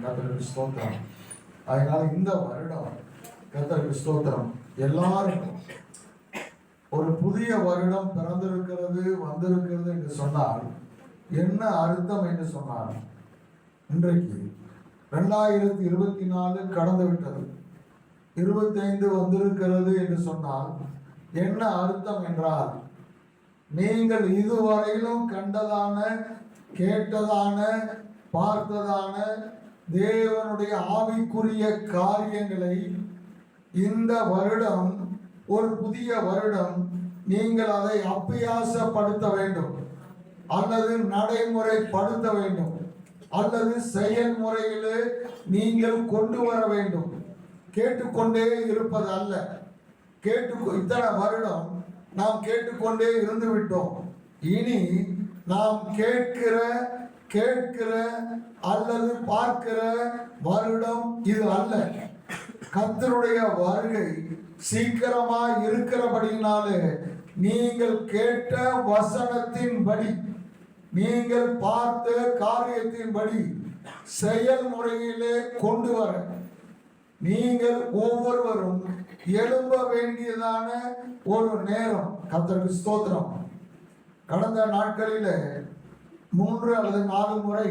கர்த்தருக்கு ஸ்தோத்திரம். அதனால இந்த வருடம் கர்த்தருக்கு ஸ்தோத்திரம், எல்லாரும் ஒரு புதிய வருடம் பிறந்திருக்கிறது வந்திருக்கிறது என்று சொன்னால் என்ன அர்த்தம் என்று சொன்னார். இன்றைக்கு 2024 கடந்து விட்டது, 25 வந்திருக்கிறது என்று சொன்னால் என்ன அர்த்தம் என்றால், நீங்கள் இதுவரையிலும் கண்டதான, கேட்டதான, பார்த்ததான தேவனுடைய ஆவிக்குரிய காரியங்களை இந்த வருடம், ஒரு புதிய வருடம், நீங்கள் அதை அபியாசப்படுத்த வேண்டும், அல்லது நடைமுறைப்படுத்த வேண்டும், அல்லது செயல்முறையிலே நீங்கள் கொண்டு வர வேண்டும். கேட்டுக்கொண்டே இருப்பது அல்ல. இத்தனை வருடம் நாம் கேட்டுக்கொண்டே இருந்து விட்டோம். இனி நாம் கேட்கிற அல்லது பார்க்கிற வருடம் இது அல்ல. கர்த்தருடைய வருகை சீக்கிரமாய் இருக்கிறபடினாலே நீங்கள் கேட்ட வசனத்தின்படி, நீங்கள் பார்த்த காரியத்தின்படி செயல்முறையிலே கொண்டு வர நீங்கள் ஒவ்வொருவரும் எழும்ப வேண்டியதான ஒரு நேரம். கர்த்தருக்கு ஸ்தோத்திரம். கடந்த நாட்களில் 3 அல்லது 4 முறை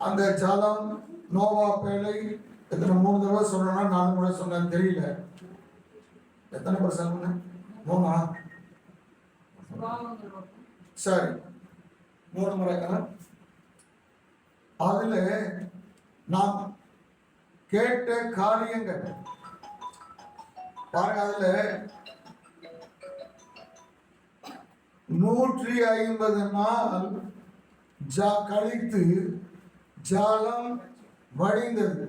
அந்த ஜலம் நோவா பேழை, எத்தனை 3 தடவை சொன்னா 4 முறை சொன்னேன்னு தெரியல, எத்தனை முறை சொன்னேன்? 3 சரி, 3 முறை. அதுல நாம் கேட்ட காரியங்கள் பாருங்க, அதுல 150 நாள் கழித்து ஜாலம் வடிந்தது.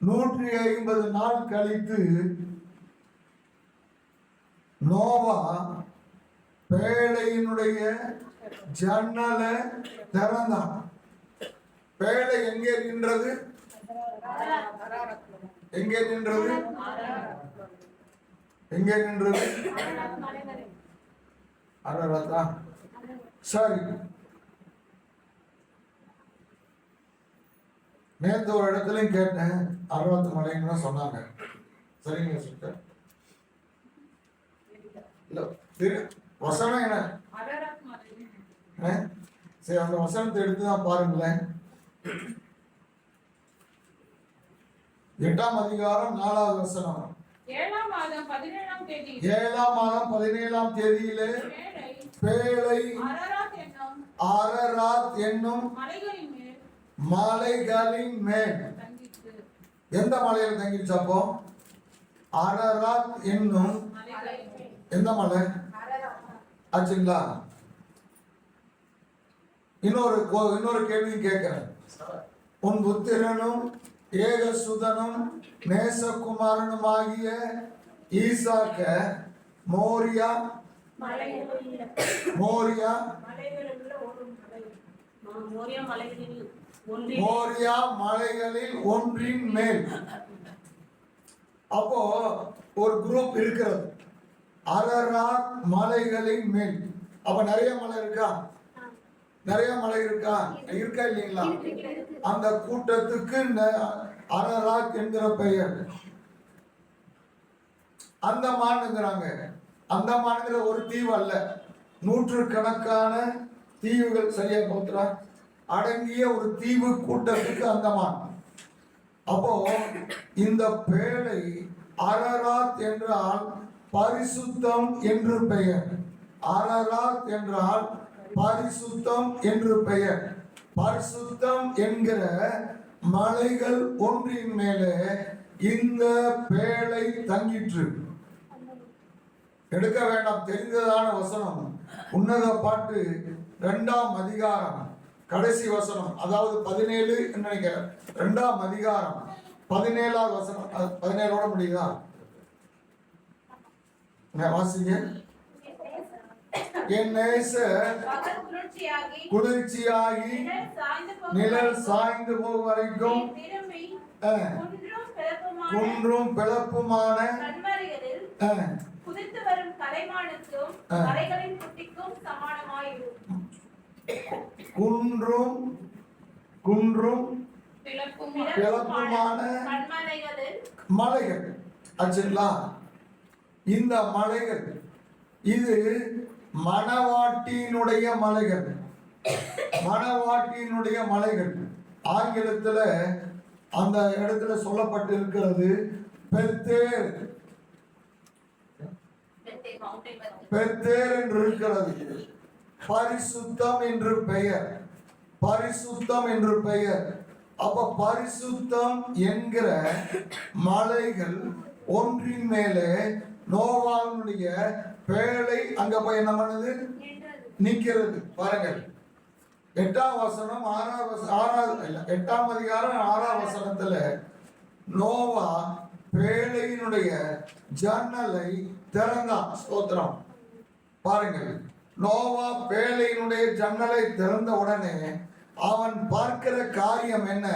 150 நாள் கழித்து நோவா பேழையினுடைய ஜன்னலை திறந்தான். பேழை எங்கே நின்றது? எங்கே நின்றது? எங்கே நின்றது? அரராத்தா. சரி, நேற்று ஒரு இடத்துலையும் கேட்டேன், அரராத்து மலைன்னு தான் சொன்னாங்க. சரிங்க சிஸ்டர்? இல்ல, வசனம் என்ன? சரி, அந்த வசனத்தை எடுத்துதான் பாருங்களேன். 8ஆம் அதிகாரம் 4வது வசனம். 7ஆம் மாதம் 17ஆம் தேதி, 7ஆம் மாதம் 17ஆம் தேதியிலே பேழை அரராத் என்னும் மலைகளின் மேல். எந்த மலையில தங்கிடுச்சு அப்போ? அரராத் என்னும் எந்த மலை ஆச்சுங்களா? இன்னொரு கேள்வி கேட்கிறேன். உன் புத்திரனும் ஏகசுதனும் நேசகுமாரனுமாகிய ஈசாக்க மோரியா மலைகளில் ஒன்றின் மேல். அப்போ ஒரு குரூப் இருக்கிறது, அரராத் மலைகளின் மேல். அப்ப நிறைய மலை இருக்கா? நிறைய மலை இருக்கா இல்லைங்களா? அந்த கூட்டத்துக்கு அரராத் என்கிற பெயர். அந்தமான்ங்கிறாங்க. அந்தமான்ங்கிற ஒரு தீவு அல்ல, 100கணக்கான தீவுகள், சரியா போத்துறா, அடங்கிய ஒரு தீவு கூட்டத்துக்கு அந்தமான். அப்போ இந்த பேழை அரராத் என்றால் பரிசுத்தம் என்று பெயர். அரராத் என்றால் பரிசுத்தம் என்று பெயர். பரிசுத்தம் என்கிற மலைகள் ஒன்றின் மேலே இந்த பேழை தங்கிற்று. எடுக்க வேண்டாம், தெரிந்ததான வசனம். உன்னத பாட்டு 2ஆம் அதிகாரம் கடைசி வசனம், அதாவது 17 நினைக்கிறேன். 2ஆம் அதிகாரம் 17வது வசனம். 17ஓட முடியுதா? வாசிங்க. என் நேசர் குளிர்ச்சியாகி நிழல் சாய்ந்து போகும் வரைக்கும் குன்றும் பிளப்புமான குதித்து வரும் கலைமானுக்கும் மலைகளின் குட்டிக்கும் சமானமாயிருக்கும். குன்றும் குன்றும் பிளப்புமான மலைகள். ஆச்சுங்களா? இந்த மலைகள் இது மணவாட்டியினுடைய மலைகள். மணவாட்டியினுடைய மலைகள் ஆங்கிலத்துல அந்த இடத்துல சொல்லப்பட்டு இருக்கிறது பெத்தேர். பெத்தேர் என்று இருக்கிறது. பரிசுத்தம் என்று பெயர். பரிசுத்தம் என்று பெயர். அப்ப பரிசுத்தம் என்கிற மலைகள் ஒன்றின் மேலே நோவாவுடைய பேழை அங்க போய் என்ன பண்ணுது? நிக்கிறது. பாருங்கள், 8ஆம் வசனம் 8ஆம் அதிகாரம் 6ஆம் வசனத்துல நோவா பேழையினுடைய ஜன்னலை திறந்தான். ஸ்தோத்திரம். பாருங்கள், நோவா பேழையினுடைய ஜன்னலை திறந்த உடனே அவன் பார்க்கிற காரியம் என்ன?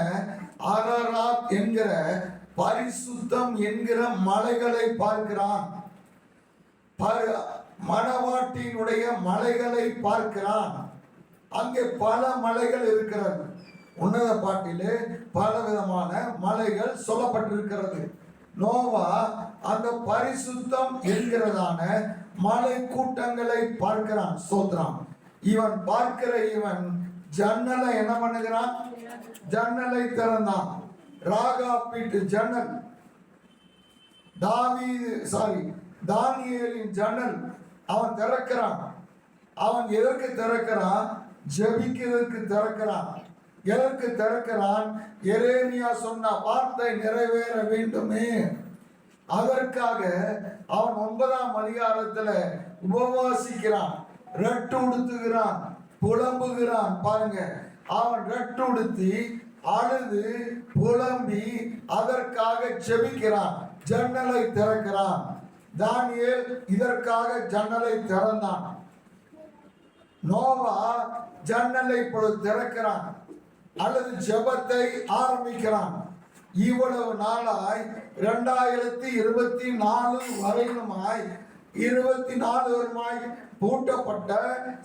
அரராத் என்கிற பரிசுத்தம் என்கிற மலைகளை பார்க்கிறான். மணவாட்டியினுடைய மலைகளை பார்க்கிறான். அங்கே பல மலைகள் இருக்கிறது. உன்னத பாட்டிலே பல விதமான மலைகள் சொல்லப்பட்டிருக்கிறது. நோவா அந்த பரிசுத்தம் என்கிறதான மலை கூட்டங்களை பார்க்கிறான். ஸ்தோத்திரம். இவன் பார்க்கிற இவன் ஜன்னலை என்ன பண்ணுகிறான்? ஜன்னலை திறந்தான். ராகாப்பீட்டு ஜன்னல், தானியேலின் ஜன்னல் அவன் திறக்கிறான். அவன் எதற்கு திறக்கிறான்? ஜெபிக்கிறதுக்கு திறக்கிறான். எதற்கு திறக்கிறான்? எரேமியா சொன்ன வார்த்தை நிறைவேற வேண்டுமே. அதற்காக அவன் 9ஆம் அதிகாரத்துல உபவாசிக்கிறான், ரெட்டு உடுத்துகிறான், புலம்புகிறான். பாருங்க, அவன் ரெட்டு உடுத்தி அழுது புலம்பி அதற்காக ஜெபிக்கிறான், ஜன்னலை திறக்கிறான். தானியேல் இதற்காக ஜன்னலை திறந்தான். நோவா ஜன்னலை இப்பொழுது திறக்கிறான் அல்லது ஜெபத்தை ஆரம்பிக்கிறான். இவ்வளவு நாளாய் 2024 வரையிலுமாய் 24 வருமாய் பூட்டப்பட்ட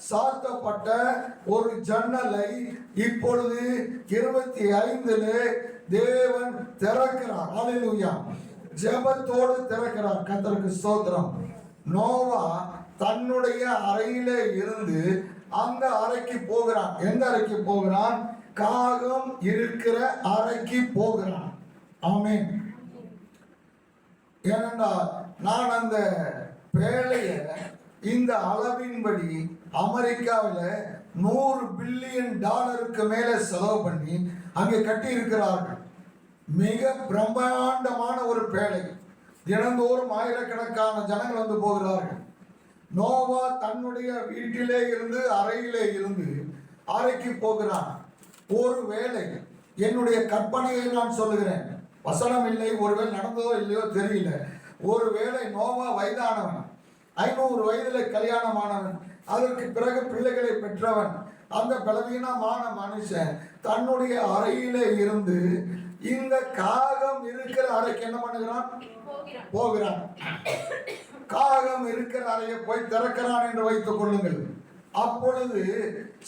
சாத்தப்பட்ட ஒரு ஜன்னலை இப்பொழுது 25 தேவன் திறக்கிறார். அல்லேலூயா. ஜெபத்தோடு திறக்கிறார். கர்த்தருக்கு ஸ்தோத்திரம். நோவா தன்னுடைய அறையிலே இருந்து அந்த அறைக்கு போகிறான். எந்த அறைக்கு போகிறான்? காகம் இருக்கிற அறைக்கு போகிறான். ஆமென். ஏனென்றால் நான் அந்த பேழைய இந்த அளவின்படி அமெரிக்காவில் $100 பில்லியன் மேலே செலவு பண்ணி அங்கே கட்டி இருக்கிறார்கள். மிக பிரம்மாண்டமான ஒரு பேழை. தினந்தோறும் ஆயிரக்கணக்கான ஜனங்கள் வந்து போகிறார்கள். நோவா தன்னுடைய வீட்டிலே இருந்து அறையிலே இருந்து அறைக்கு போகிறான். ஒருவேளை என்னுடைய கற்பனையை நான் சொல்லுகிறேன், வசனம் இல்லை, ஒருவேளை நடந்ததோ இல்லையோ தெரியல. ஒருவேளை நோவா வயதானவன், 500 வயதில் கல்யாணமானவன், அதற்கு பிறகு பிள்ளைகளை பெற்றவன், அந்த பலவீனமான மனுஷன் தன்னுடைய அறையிலே இருந்து இந்த காகம் இருக்கிற அறைக்கு என்ன பண்ணுகிறான்? போகிறான். காகம் இருக்கிற அறையை போய் திறக்கிறான் என்று வைத்துக் கொள்ளுங்கள். அப்பொழுது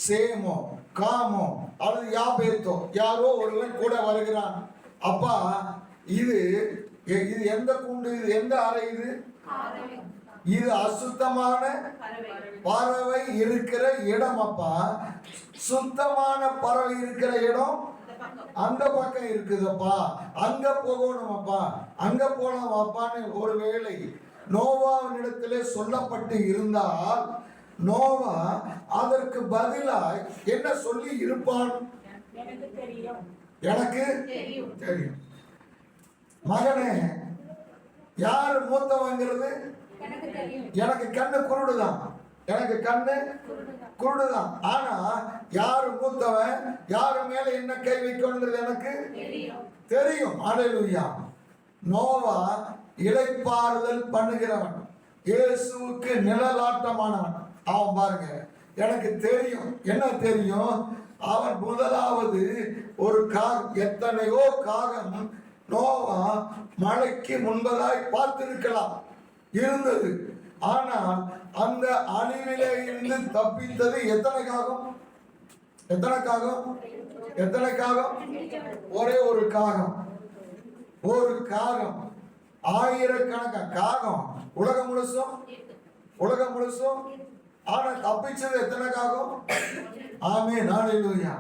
சேமோ காமோ அல்லது யாபேத்தோ யாரோ ஒருவன் கூட வருகிறான். அப்பா, இது எந்த கூண்டு? இது எந்த அறை? இது அசுத்தமான பறவை இருக்கிற இடம் அப்பா. சுத்தமான பறவை இருக்கிற இடம் அந்த பக்கம் இருக்குதப்பா, அங்க போகணும் அப்பா, அங்க போலாம் அப்பான்னு ஒருவேளை நோவாவினிடத்திலே சொல்லப்பட்டு இருந்தால் நோவா அதற்கு பதிலாய் என்ன சொல்லி இருப்பான்? எனக்கு தெரியும். மகனே, யாரு மூத்தவங்கிறது எனக்கு கண்ணு குருடுதான், எனக்கு கண்ணு குருடுதான். ஆனா யாரு மூத்தவன், யாரு மேல என்ன கை வைக்கணுங்கிறது எனக்கு தெரியும். அல்லேலூயா. நோவா இளைப்பாறுதல் பண்ணுகிறவன், இயேசுவுக்கு நிழலாட்டமானவன். அவன் பாருங்க, எனக்கு தெரியும். என்ன தெரியும்? அவன் முதலாவது ஒரு எத்தனையோ காகம் நோவா மழைக்கு முன்பதாய் பார்த்திருக்கலாம், இருந்தது. ஆனால் அந்த அழிவிலே இருந்து தப்பித்தது எத்தனை காகம்? எத்தனை காகம்? எத்தனை காகம்? ஒரே ஒரு காகம். ஒரு காகம். ஆயிரக்கணக்கான காகம் உலகம் முழுசும். ஆனா தப்பிச்சது எத்தனை காகம்? ஆமென், ஹல்லேலூயா.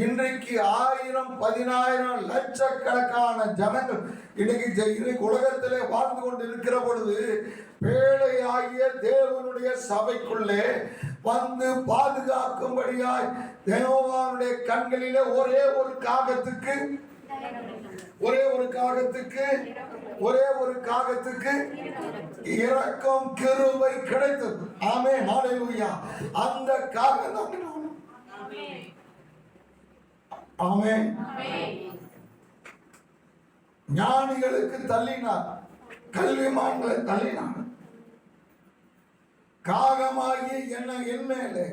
இன்றைக்கு 1000, 10,000 லட்சக்கணக்கான ஜனங்கள் இன்னைக்கு உலகத்திலே வாழ்ந்து கொண்டு இருக்கிற பொழுது பேழையாகிய தேவனுடைய சபைக்குள்ளே வந்து பாதுகாக்கும்படியாய் யெகோவாவுடைய கண்களிலே ஒரே ஒரு காகத்துக்கு இரக்கம் கிருபை கிடைத்தது. ஆமென், ஹல்லேலூயா. அந்த காகம் தான். ஆமென். ஞானிகளுக்கு தள்ளினார், கல்விமான்களை தள்ளினார். காகமாகி என் மேலே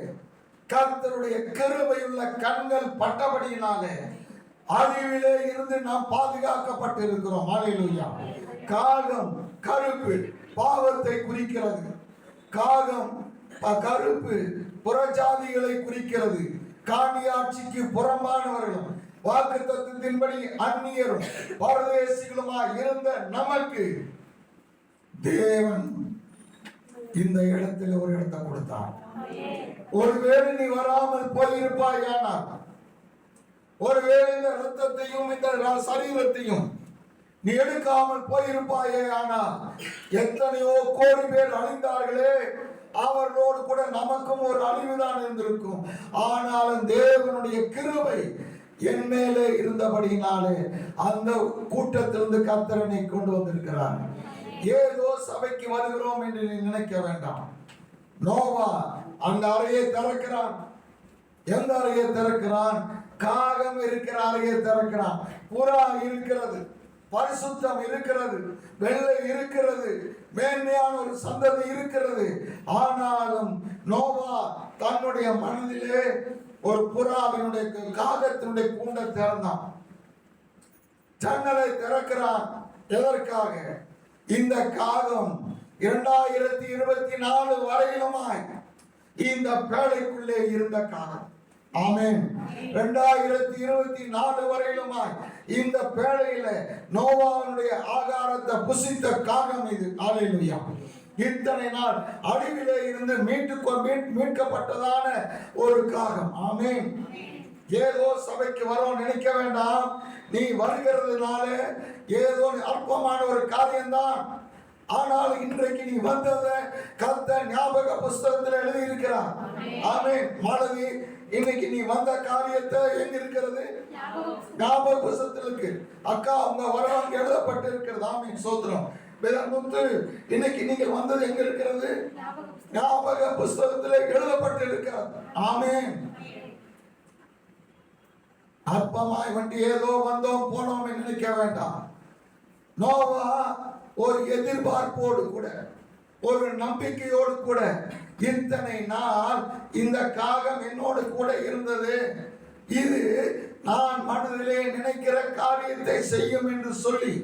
கர்த்தருடைய கிருபையுள்ள கண்கள் பட்டபடியினாலே அழிவிலே இருந்து நாம் பாதுகாக்கப்பட்டிருக்கிறோம். ஹல்லேலூயா. காகம் கருப்பு பாவத்தை குறிக்கிறது. காகம் கருப்பு புறஜாதிகளை குறிக்கிறது. காணியாட்சிக்கு புறம்பானவர்களும் வாக்குத்தத்தத்தின்படி அந்நியரும் பரதேசிகளுமாய் இருந்த நமக்கு தேவன் இந்த இடத்துல ஒரு இடத்தை கொடுத்தார். ஒருவேளை நீ வராமல் போயிருப்பாயானால், ஒருவேளை இந்த ரத்தத்தையும் இந்த சரீரத்தையும் நீ எடுக்காமல் போயிருப்பாயே ஆனால், எத்தனையோ கோடி பேர் அழிந்தார்களே, அவர்களோடு கூட நமக்கும் ஒரு அழிவுதான் இருந்திருக்கும். ஆனாலும் தேவனுடைய கிருபை என் மேலே இருந்தபடியினாலே அந்த கூட்டத்திலிருந்து கர்த்தரனை கொண்டு வந்திருக்கிறார். ஏதோ சபைக்கு வருகிறோம் என்று நினைக்க வேண்டாம். நோவா அந்த அறையை திறக்கிறான். எந்த அறையை திறக்கிறான்? காகம் இருக்கிற அறையை திறக்கிறான். புறா இருக்கிறது, பரிசுத்தம் இருக்கிறது, வெள்ளை இருக்கிறது, மேன்மையான ஒரு சந்ததி இருக்கிறது. ஆனாலும் நோவா தன்னுடைய மனதிலே ஒரு புறாவினுடைய காகத்தினுடைய கூண்டை திறந்தான். ஜன்னலை திறக்கிறான். எதற்காக? இந்த காகம் 2024 வரையிலுமாய் இந்த பேழைக்குள்ளே இருந்த காகம். ஆமென். 2024 வரையிலுமாய் இந்த பேழையில நோவாவுடைய ஆகாரத்தை புசித்த காகம் இது. ஹல்லேலூயா. இத்தனை நாள் அழிவிலே இருந்து மீட்கப்பட்டதான ஒரு காகம். ஆமென். ஏதோ சபைக்கு வரோம் நினைக்க வேண்டாம். நீ வருகிறதுனால ஏதோ அற்பமான ஒரு காரியம்தான். ஆனால் இன்றைக்கு நீ வந்ததை கர்த்தர் ஞாபக புஸ்தகத்தில் எழுதி இருக்கிறார். ஆமென். மாலதி, இன்னைக்கு நீ வந்த காரியத்தை எங்க இருக்கிறது? ஞாபக புஸ்தகத்தில் இருக்கு. அக்கா, உங்க வரவங்க எழுதப்பட்டு இருக்கிறது. ஆமென், சோத்திரம். முத்து, இன்னைக்கு நீங்கள் வந்தது எங்க இருக்கிறது? ஞாபக புஸ்தகத்தில் எழுதப்பட்டு இருக்கிறது. ஆமென். அற்பமாய் வண்டி ஏதோ வந்தோம் போனோம் நினைக்க வேண்டாம். நோவா ஒரு எதிர்பார்ப்போடு கூட, ஒரு நம்பிக்கையோடு கூட, இத்தனை நாள் இந்த காகம் என்னோடு கூட இருந்தது, இது நான் மனதிலே நினைக்கிற காரியத்தை செய்யும் என்று சொல்லி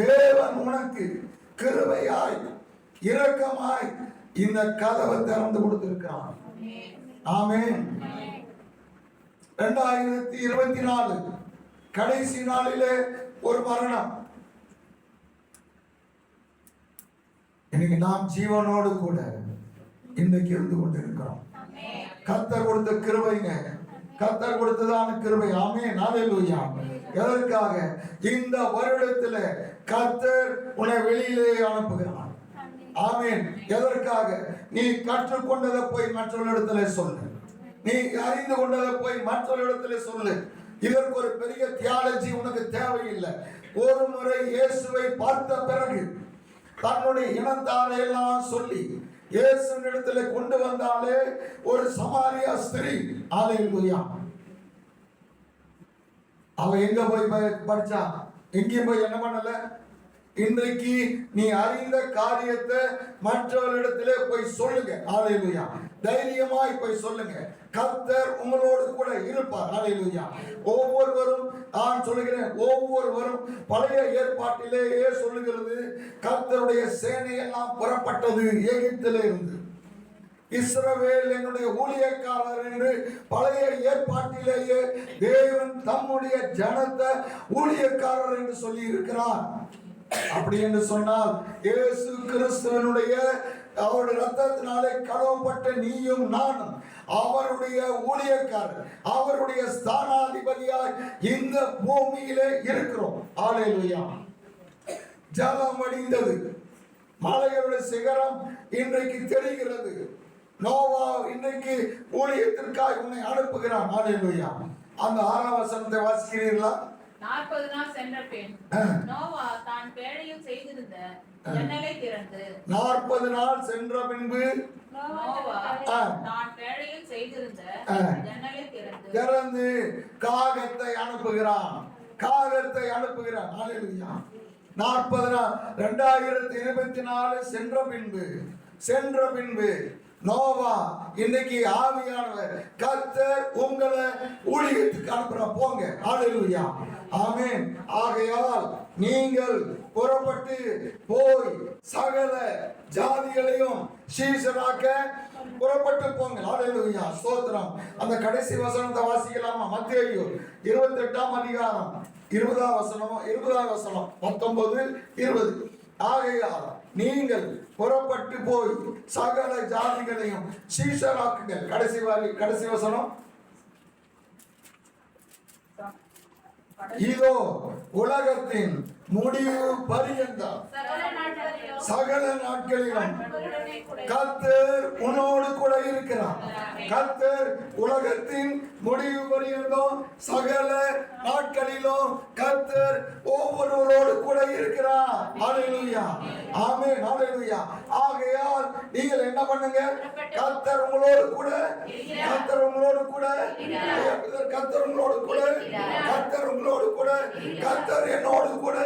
தேவன் உனக்கு கிருபையாய் இரக்கமாய் இந்த கதவை திறந்து கொடுத்திருக்கிறான். ஆமென். 2024 கடைசி நாளிலே ஒரு மரணம். இன்னைக்கு நாம் ஜீவனோடு கூட இன்றைக்கு இருந்து கொண்டிருக்கிறோம். கர்த்தர் கொடுத்த கிருபைங்க, கர்த்தர் கொடுத்ததான கிருபை. ஆமென், ஹல்லேலூயா. எதற்காக? இந்த வருடத்துல கர்த்தர் உன்னை வெளியிலே அனுப்புகிறான். ஆமென். எதற்காக? நீ கற்றுக்கொண்டதை போய் மற்றவர்களிடத்துல சொல்லு. நீ அறிந்து கொண்டதை போய் மற்றவர்களிடத்துல சொல்லு. இதற்கு ஒரு பெரிய தியாலஜி உனக்கு தேவையில்லை. ஒரு முறை இயேசுவை பார்த்த பிறகு தன்னுடைய இனத்தாரை எல்லாம் சொல்லி இயேசுவின் இடத்துல கொண்டு வந்தாலே ஒரு சமாரியா ஸ்திரீ. ஹல்லேலூயா. அவ எங்க போய் படிச்சா? எங்கேயும் போய் என்ன பண்ணல. இன்றைக்கு நீ அறிந்த காரியத்தை மற்றவர்களிடத்திலே போய் சொல்லுங்க. ஹல்லேலூயா. தைரியமாய் போய் சொல்லுங்க. கர்த்தர் உங்களோடு கூட இருப்பார். ஹல்லேலூயா. ஒவ்வொருவரும், நான் சொல்லுகிறேன், ஒவ்வொருவரும் பழைய ஏற்பாட்டிலேயே சொல்லுகிறது, கர்த்தருடைய சேனையெல்லாம் புறப்பட்டது எகிப்திலே இருந்து. இஸ்ரவேல் என்னுடைய ஊழியக்காரர் என்று பழைய ஏற்பாட்டிலேயே தேவன் தம்முடைய ஜனத்தை ஊழியக்காரர் என்று சொல்லி இருக்கிறார். அப்படி என்று சொன்னால் இயேசு கிறிஸ்துவனுடைய அவருடைய ரத்தத்தினாலே கழுவப்பட்ட நீயும் நானும் அவருடைய ஊழியக்காரர், அவருடைய ஸ்தானாதிபதியாய் இந்த பூமியிலே இருக்கிறோம். ஹல்லேலூயா. ஜலம் வடிந்தது, மலைகளுடைய சிகரம் இன்றைக்கு தெரிகிறது. நோவா இன்றைக்கு ஊழியத்திற்காக உன்னை அனுப்புகிறான். ஹல்லேலூயா. அந்த 6ஆம் வசனத்தை வாசிக்கிறீர்களா? 40 நாள் சென்ற பின் நோவா தான் பேழையில் செய்திருந்த ஜன்னலை திறந்து 40 நாள் சென்ற பின்பு நோவா தான் பேழையில் செய்திருந்த ஜன்னலை திறந்து காகத்தை அனுப்புகிறான். காகத்தை அனுப்புகிறான். ஹல்லேலூயா. 40 நாள் 2024 சென்ற பின்பு நோவா இன்னைக்கு ஆவியானவர் கர்த்தர் உங்களை ஊழியத்துக்கு அனுப்புற போங்க. ஹல்லேலூயா. ஆமென். ஆகையால் நீங்கள் புறப்பட்டு போய் சகல ஜாதிகளையும் சீஷராக்க புறப்பட்டு போங்க. ஹல்லேலூயா. ஸ்தோத்திரம். அந்த கடைசி வசனத்தை வாசிக்கலாமா? மத்தேயு 28ஆம் அதிகாரம் 20ஆம் வசனம் 19 20. ஆகையால் நீங்கள் புறப்பட்டு போய் சகல ஜாதிகளையும் சீஷராக்குங்கள். கடைசி வசனம், இதோ உலகத்தின் முடிவு பரியந்தம் சகல நாட்களிலும் கர்த்தர் உன்னோடு கூட இருக்கிறார். கர்த்தர் உலகத்தின் முடிவு பரியந்தம் சகல நாட்களிலும் கர்த்தர் ஒவ்வொருவரோடு கூட இருக்கிறார். ஹல்லேலூயா. ஆமென். ஹல்லேலூயா. ஆகையால் நீங்கள் என்ன பண்ணுங்க? கர்த்தர் உங்களோடு கூட, கர்த்தர் உங்களோடு கூட, கர்த்தர் உங்களோடு கூட, கர்த்தர் உங்களோடு கூட, கர்த்தர் என்னோடு கூட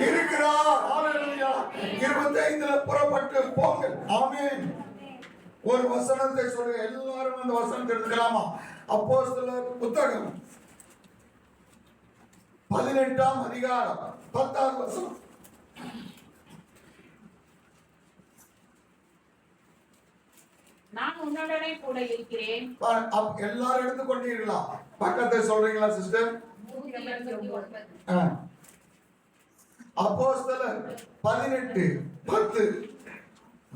இருக்கிறார். ஹல்லேலூயா. 25 புறப்பட்டு போங்கள். ஆமென். ஒரு வசனத்தை சொல்லுங்க. எல்லாரும் அந்த வசனத்தை எடுத்துக்கலாமா? அப்போஸ்தலர் புத்தகம் 18ஆம் அதிகாரம் 10ஆம் வசனம். நான் உன்னுடனே கூட இருக்கிறேன். எல்லாரும் எடுத்துக்கொண்டீர்களா? பக்கத்தை சொல்றீங்களா சிஸ்டர்? அப்போஸ்தலர் 18:10.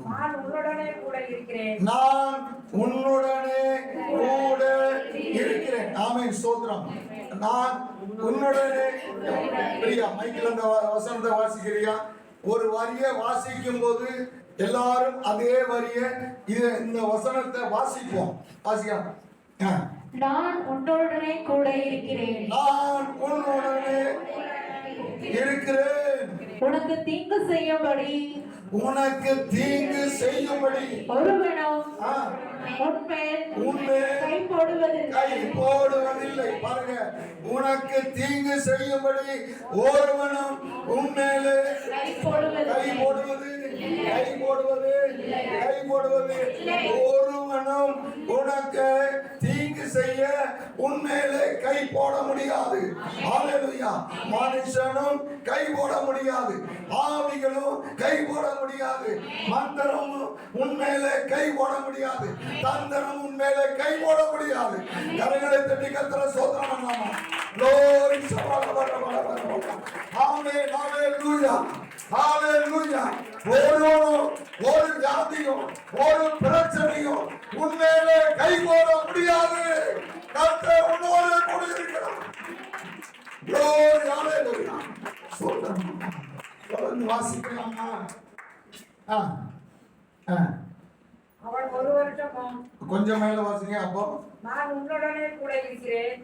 நான் உன்னுடனே கூட இருக்கிறேன். நான் உன்னுடனே கூட இருக்கிறேன். ஆமென். ஸ்தோத்திரம். நான் உன்னுடனே. பிரியா, மைக்கில் அந்த வசனத்தை வாசிக்கிறியா? ஒரு வரியை வாசிக்கும் போது எல்லாரும் அதே வரியை இந்த வசனத்தை வாசிப்போம். வாசிக்கலாம். நான் உன்னுடனே கூட இருக்கிறேன். நான் உன்னுடனே இருக்கிறேன். உனக்கு தீங்கு செய்யும்படி ஒருவனும் உன்மேல் கை போடுவதில்லை. பாருங்க, உனக்கு தீங்கு செய்யும்படி ஒருவனும் உன்மேலே கை போடுவது ஒருவனும் உனக்கு தீங்கு செய்ய உன்மேலே கை போட முடியாது. ஹல்லேலூயா. மனுஷனும் கை போட முடியாது, ஆவிகளும் கை போட முடியாது, மந்திரமும் உன்மேலே கை போட முடியாது, தந்திரம் உன்மேலே கை போட முடியாது. கரங்களை தட்டி கர்த்தரை ஸ்தோத்திரம் பண்ணலாமா? glory ஆமென். ஹல்லேலூயா. ஹல்லேலூயா. ஒரு ஜாதியும் ஒரு பிரச்சனையும் உன்மேலே கை போட முடியாது. கர்த்தர் உன்னோடு கூட இருக்கிறார். glory ஹல்லேலூயா. ஸ்தோத்திரம். தொடர்ந்து வாசிக்கலாமா? அவன் ஒரு வருஷமும் கொஞ்சம் மேல வாசிங்க. அப்போ நான் உன்னுடனே கூட இருக்கிறேன்.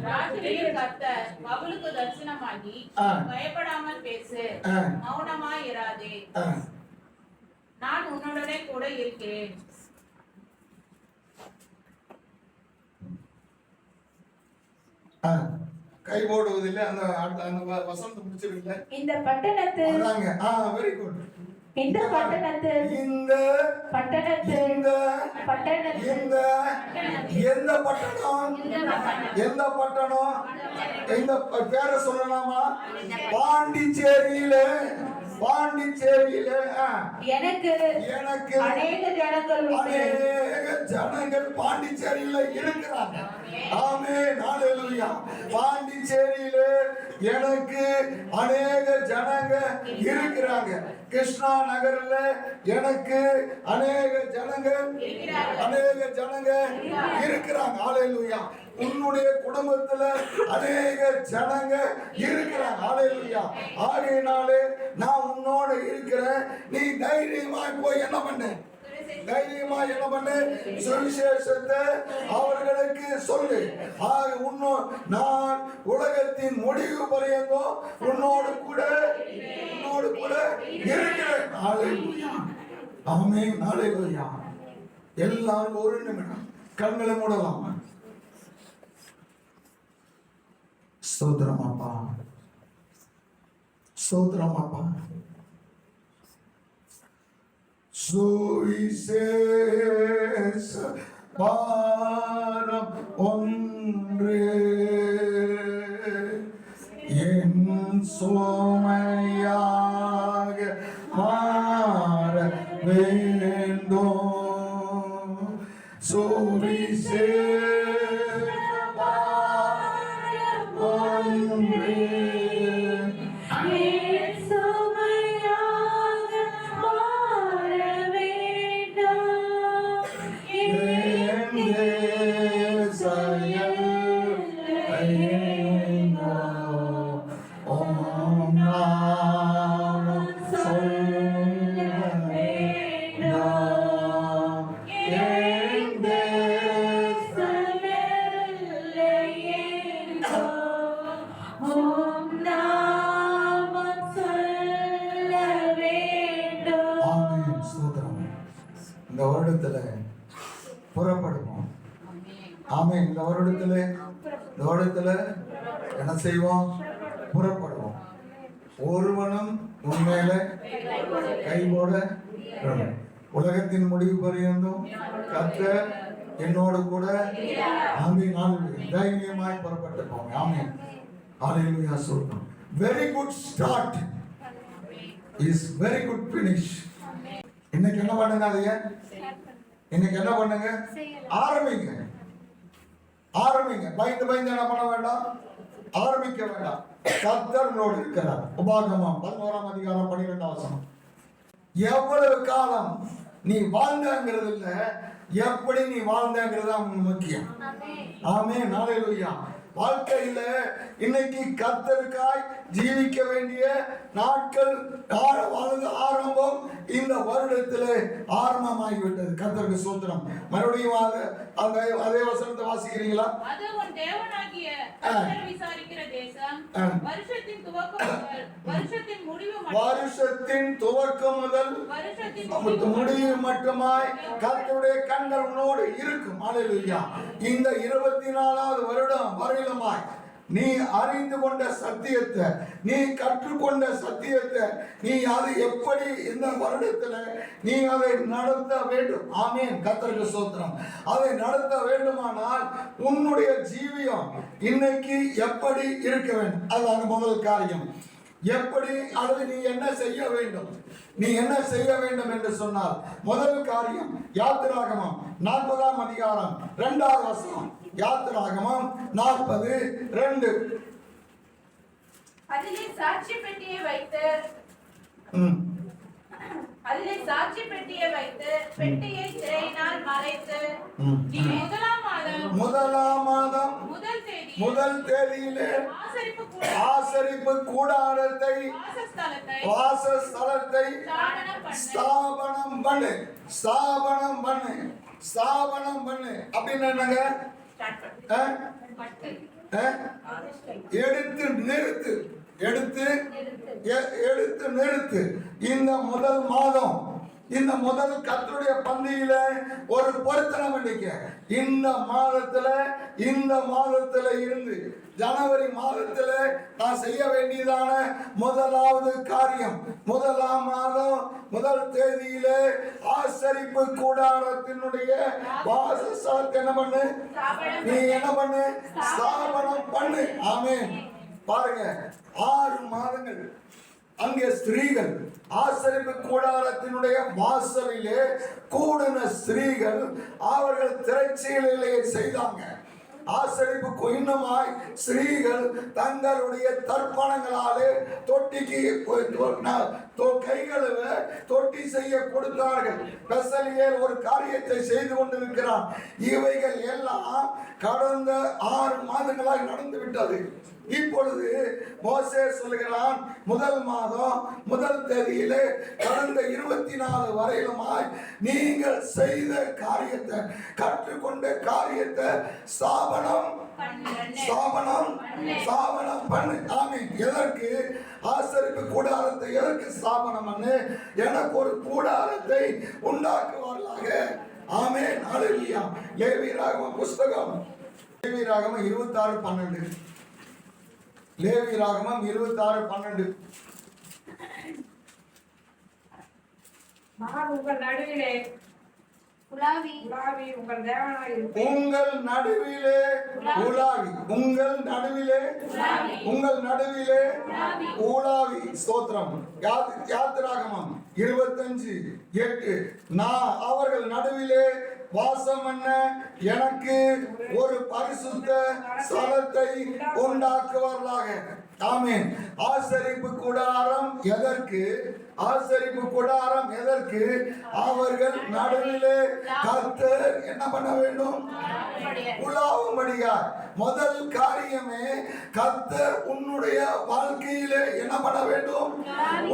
ராத்திரியில் கர்த்தர் பவுலுக்கு தரிசனமாகி, பயப்படாமல் பேசு, மௌனமாய் இராதே, நான் உன்னுடனே கூட இருக்கிறேன். கை போடுவதில்லை. அந்த வசனத்தை முடிச்சிருக்கல. இந்த பட்டணத்தில் வெரி குட். இந்த பட்டணத்தில் எந்த பட்டணம்? எந்த பேரை சொல்லலாமா? பாண்டிச்சேரியில பாண்டிச்சேரியில எனக்கு எனக்கு அநேக ஜனங்கள் உண்டு. அநேக ஜனங்கள் பாண்டிச்சேரியில இருக்கிறாங்க. ஆமென், ஹalleluya. பாண்டிச்சேரியில எனக்கு அநேக ஜனங்க இருக்கிறாங்க. கிருஷ்ணா நகர்ல எனக்கு அநேக ஜனங்க இருக்கிறாங்க. ஹalleluya. உன்னுடைய குடும்பத்துல அநேக ஜனங்க இருக்கிறாங்க. ஹalleluya. ஆகையினாலே நான் உன்னோட இருக்கிறேன். நீ தைரியமாய் போய் என்ன பண்ணு? தைரியமா என்ன பண்ணு? சுவிசேஷத்தை அவர்களுக்கு சொல்லு. நான் உலகத்தின் முடிவு பரியந்தம் உன்னோடு கூட இருக்கிறேன். ஹalleluya. ஆமென், ஹalleluya. எல்லாரும் ஒரு நிமிடம் கண்களை மூடலாமா? ஸ்தோத்திரம் அப்பா, ஸ்தோத்திரம் அப்பா. சுவிசேஷ பாரம் ஒன்று என் சுமையாக மாற வேண்டும். சுவிசேஷ பாரம் ஒன்று இந்த வருடத்துல புறப்படுவோம். ஆமென். இந்த வருடத்துல என்ன செய்வோம்? புறப்படுவோம். ஒருவனும் உண்மையில கைபோட உலகத்தின் முடிவு பரியந்தும் கர்த்தர் என்னோடு கூட. ஆமென். தைரியமாய் புறப்பட்டு போங்க. ஆமென், ஹalleluya. சொல்றோம். Very good start is very good finish. இன்னைக்கு என்ன பண்ணுங்க? அதைய இன்னைக்கு என்ன பண்ணுங்க? ஆரம்பிங்க. பயந்து என்ன பண்ண வேண்டாம்? ஆரம்பிக்க வேண்டாம். கர்த்தர் உங்களோடு இருக்கிறார். உபாகமம் 11ஆம் அதிகாரம் 12ஆம் வசனம். எவ்வளவு காலம் நீ வாழ்ந்தங்கிறது இல்ல, எப்படி நீ வாழ்ந்தங்கிறது தான் முக்கியம். ஆமென், ஹalleluya. வாழ்க்கையில இன்னைக்கு கர்த்தருக்காய் ஜீவிக்க வேண்டிய நாட்கள் ஆரம்பம் இந்த வருடத்திலே ஆரம்பமாகிவிட்டது. கர்த்தருக்கு ஸ்தோத்திரம். மறுபடியும் அதே வசனத்தை வாசிக்கிறீங்களா? அது உன் தேவனாகிய கர்த்தர் விசாரிக்கிற தேசம். வருஷத்தின் துவக்கம் முதல் வருஷத்தின் முடிவு மட்டுமாய் கர்த்தருடைய கண்கள் உன்னோடு இருக்கும். ஹalleluya. இந்த 24வது வருடம் வரையிலுமாய் நீ அறிந்து கொண்ட சத்தியத்தை, நீ கற்றுக்கொண்ட சத்தியத்தை, நீ அதை எப்படி இந்த வருடத்தில் நீ அதை நடத்த வேண்டும். ஆமென், கர்த்தருக்கு ஸ்தோத்திரம். அதை நடத்த வேண்டுமானால் உன்னுடைய ஜீவியம் இன்னைக்கு எப்படி இருக்க வேண்டும்? அதுதான் முதல் காரியம். எப்படி, அல்லது நீ என்ன செய்ய வேண்டும்? நீ என்ன செய்ய வேண்டும் என்று சொன்னால் முதல் காரியம் யாத்திராகமம் 40ஆம் அதிகாரம் 2ஆவது வசனம். யாத்திராகமம் 40:2. அதிலே சாட்சி பெட்டியை வைத்து பெட்டியை திரையினால் மறைத்து முதலாம் மாதம் முதல் தேதியிலே ஆசரிப்பு கூடாரத்தை வாசஸ்தலத்தை ஸ்தாபனம் பண்ணு. அப்படின்னு என்னங்க? எடுத்து நிறுத்து. இந்த முதல் மாதம், இந்த முதல் கர்த்தருடைய பந்தியில ஒரு பொருத்தனை பண்ணிக்க. இந்த மாதத்துல இருந்து ஜனவரி மாதத்துல நான் செய்ய வேண்டியதான முதலாவது காரியம், முதலாம் மாதம் முதல் தேதியில ஆசரிப்பு கூடாரத்தினுடைய வாசஸ்தலத்தை என்ன பண்ணு? நீ என்ன பண்ணு? ஸ்தாபனம் பண்ணு. ஆமென். பாருங்க, 6 மாதங்கள் அங்கே ஸ்திரீகள் ஆசரிப்பு கூடாரத்தினுடைய வாசலிலே கூடின ஸ்திரீகள் அவர்கள் திரைச்சீலையை செய்தாங்க. ஆசரிப்பு இன்னுமாய் ஸ்திரீகள் தங்களுடைய தர்ப்பணங்களாலே தொட்டிக்கு கைகளை தொட்டி செய்ய கொடுத்தார்கள். பெசலியேல் ஒரு காரியத்தை செய்து கொண்டிருக்கிறான். இவைகள் எல்லாம் கடந்த 6 மாதங்களாய் நடந்து விட்டது. இப்பொழுது மோசே சொல்கிறான், முதல் மாதம் முதல் தேதியிலே கடந்த 24 வரையிலுமாய் நீங்கள் செய்த காரியத்தை, கற்றுக்கொண்ட காரியத்தை ஸ்தாபனம் பண்ணு. ஆமென். எதற்கு ஆசரிப்பு கூடாரத்தை எதற்கு ஸ்தாபனம் பண்ணு? எனக்கு ஒரு கூடாரத்தை உண்டாக்குவார்களாக. ஆமென். ஹல்லேலூயா. லேவியராகமம் புஸ்தகம், லேவியராகமம் 26:12. லேவியராகமம் 26:12. நான் உங்கள் நடுவிலே உலாவி உங்கள் தேவனாய் இருப்பேன். உங்கள் நடுவிலே உலாவி, உங்கள் நடுவிலே உலாவி. ஸ்தோத்திரம். யாத்திராகமம் 25:8. நான் அவர்கள் நடுவிலே வாசம் பண்ண எனக்கு ஒரு பரிசுத்த ஸ்தலத்தை உண்டாக்குவார்களாக. ஆமென். ஆசரிப்பு கூடாரம் எதற்கு? ஆசரிப்பு கூடாரம் எதற்கு? அவர்கள் நடுவிலே கர்த்தர் என்ன பண்ண வேண்டும்? உலாவும்படியார். முதல் காரியமே கர்த்தர் உன்னுடைய வாழ்க்கையிலே என்ன பண்ண வேண்டும்?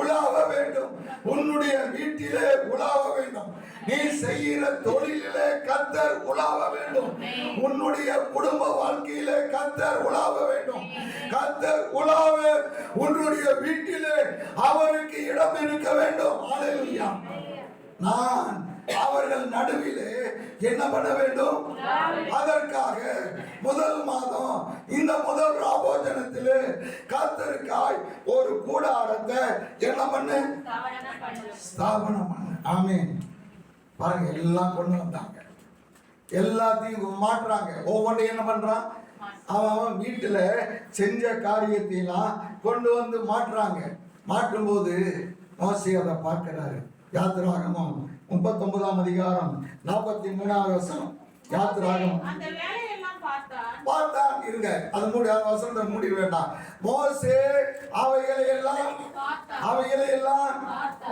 உலாவ வேண்டும். உன்னுடைய வீட்டிலே உலாவ வேண்டும். நீ செய்கிற தொழிலிலே கர்த்தர் உலாவ வேண்டும். உன்னுடைய குடும்ப வாழ்க்கையிலே கர்த்தர் உலாவ வேண்டும். கர்த்தர் உலாவ உன்னுடைய வீட்டிலே அவருக்கு இடம் இருக்க வேண்டும். ஹல்லேலூயா. நான் அவர்கள் நடுவிலே என்ன பண்ண வேண்டும்? அதற்காக முதல் மாதம் இந்த முதல் ராபோஜனத்திலே கர்த்தருக்காய் ஒரு கூடாரத்தை என்ன பண்ணு? ஸ்தாபனம் பண்ணு. ஆமென். பாருங்க, எல்லாம் கொண்டு வந்தாங்க, எல்லாத்தையும் மாற்றாங்க. ஒவ்வொன்றையும் என்ன பண்றான்? அவன் வீட்டுல செஞ்ச காரியத்தையெல்லாம் கொண்டு வந்து மாற்றுறாங்க. மாற்றும் போது மோசே அதை பார்க்கிறாரு. யாத்திராகமம் 39:43. யாத்திராகமம் பார்த்தான். இருங்க, அது மூடி, அந்த வசனத்தை மூடி வேண்டாம். மோசே அவைகளை எல்லாம்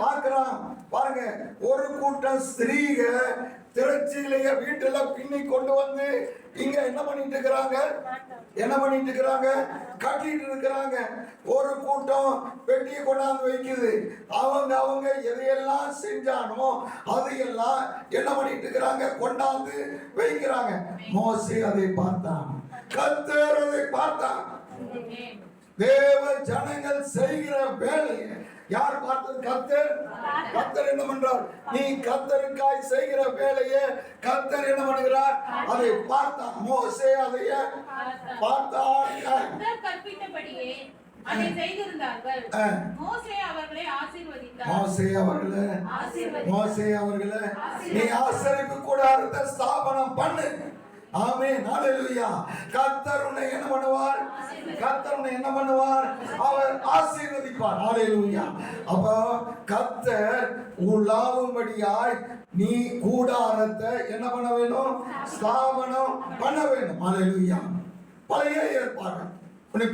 பார்க்கிறான். பாருங்க, ஒரு கூட்டம் ஸ்திரீக திரைச்சீலைய வீட்டுல பின்னி கொண்டு வந்து இங்க என்ன பண்ணிட்டு இருக்கிறாங்க? கட்டிட்டு இருக்கிறாங்க. ஒரு கூட்டம் பெட்டியை கொண்டாந்து வைக்குது. அவங்க எதையெல்லாம் செஞ்சானோ அதையெல்லாம் என்ன பண்ணிட்டு இருக்கிறாங்க? கொண்டாந்து வைக்கிறாங்க. மோசே அதை பார்த்தான், கர்த்தர் அதை பார்த்தான். தேவ ஜனங்கள் செய்கிற வேலையை யார் பார்த்தது? கர்த்தர். கர்த்தர் என்ன பண்றார்? நீ கர்த்தருக்காய் செய்கிற வேலையை கர்த்தர் என்ன பண்ணுகிறார்? அதை பார்த்தான். மோசே அதை பார்த்தான். கற்பித்தபடியே அதை செய்திருந்தார்கள். மோசே அவர்களை ஆசீர்வதித்தார். மோசே அவர்களை நீ ஆசரிப்பு கூடாரத்தை ஸ்தாபனம் பண்ணு. ஆமென். ஹல்லேலூயா. கர்த்தர் உன்னை என்ன பண்ணுவார்? அவர் ஆசீர்வதிப்பார். ஹல்லேலூயா. அப்போ கர்த்தர் உலாவும்படியாய் நீ கூடாரத்தை என்ன பண்ண வேண்டும்? ஸ்தாபனம் பண்ண வேண்டும். ஹல்லேலூயா. பழைய ஏற்பாடு,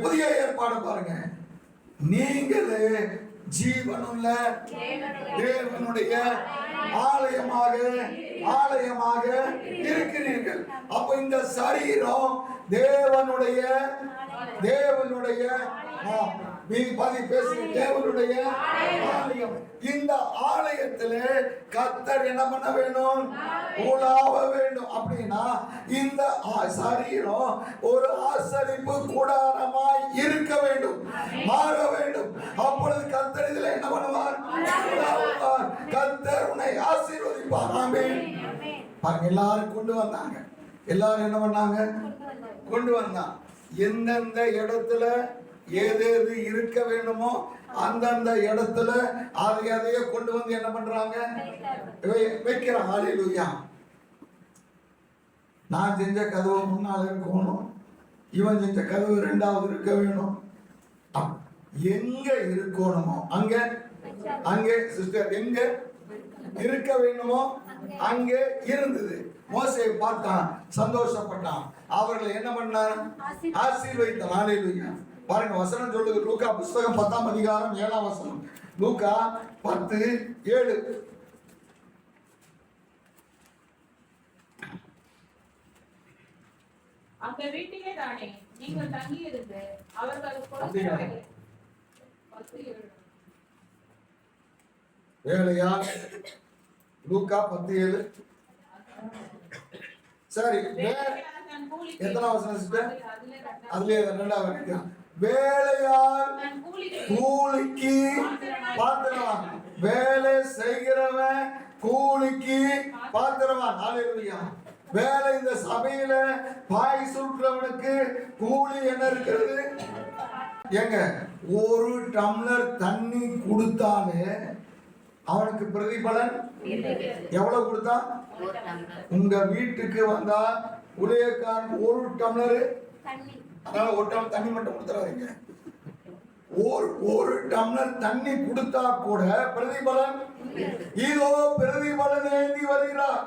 புதிய ஏற்பாடு பாருங்க. நீங்களே ஜீவனுள்ள தேவனுடைய ஆலயமாக இருக்கிறீர்கள். அப்ப இந்த சரீரம் தேவனுடைய ஆலயம். இந்த ஆலயத்திலே கர்த்தர் என்ன பண்ண வேண்டும்? உலாவ வேண்டும். அப்படின்னா இந்த சரீரம் ஒரு ஆசரிப்பு கூடாரமாய் இருக்க வேண்டும், மாற வேண்டும். அப்பொழுது கர்த்தர் இதில் என்ன பண்ணுவார்? கர்த்தர் உன்னை ஆசீர்வதிப்பார். ஆமென். பாருங்க, எல்லாரும் கொண்டு வந்தாங்க. எல்லாரும் என்ன பண்ணாங்க? கொண்டு வந்தான். எந்தெந்த இடத்துல எது இருக்க வேண்டுமோ அந்தந்த இடத்துல அதையே கொண்டு வந்து என்ன பண்றாங்க? வைக்கிறாங்க. ஹல்லேலூயா. நான் செஞ்ச கதவு முன்னால இருக்கணும், இவன் செஞ்ச கதவு 2வது இருக்க வேணும். எங்க இருக்கணுமோ அங்க அங்கே சிஸ்டர் எங்க இருக்க வேண்டுமோ அங்கே இருந்தது. மோசேயை பார்த்தான், சந்தோஷப்பட்டான். அவர்களை என்ன பண்ணார்? ஆசீர்வதித்தான். ஹல்லேலூயா. பாருங்க வசனம் சொல்லுது, லூக்கா புஸ்தகம் 10ஆம் அதிகாரம் 7ஆம் வசனம். லூக்கா 10:7. அந்த வீட்டிலே தானே நீங்கள் தங்கி இருந்து அவர்கள் கொடுக்கிறவைகளை 10:7. வேலையால் லூக்கா 10:7. சரி, தன் கூலிக்கு எத்தனை வசனம் சிஸ்டர்? அதிலே அதுலயே 2வது வரைக்கும். வேலையால் தன் கூலிக்கு கூலிக்கு பாத்திரவான். வேலை செய்கிறவன் கூலிக்கு பாத்திரவான். ஹல்லேலூயா. வேலை இந்த சபையில பாய் சுருக்கிறவனுக்கு கூலி என்ன இருக்கிறது? ஏங்க, ஒரு டம்ளர் தண்ணி கொடுத்தாலே அவனுக்கு பிரதிபலன் எவ்வளவு கொடுத்தா? உங்க வீட்டுக்கு வந்தா ஊழியக்காரன் ஒரு டம்ளர், அதனால ஒரு டம்ளர் தண்ணி மட்டும் கொடுத்துறாதீங்க. ஒரு டம்ளர் தண்ணி கொடுத்தா கூட பிரதிபலன், இதோ பிரதிபலன் ஏந்தி வருகிறார்,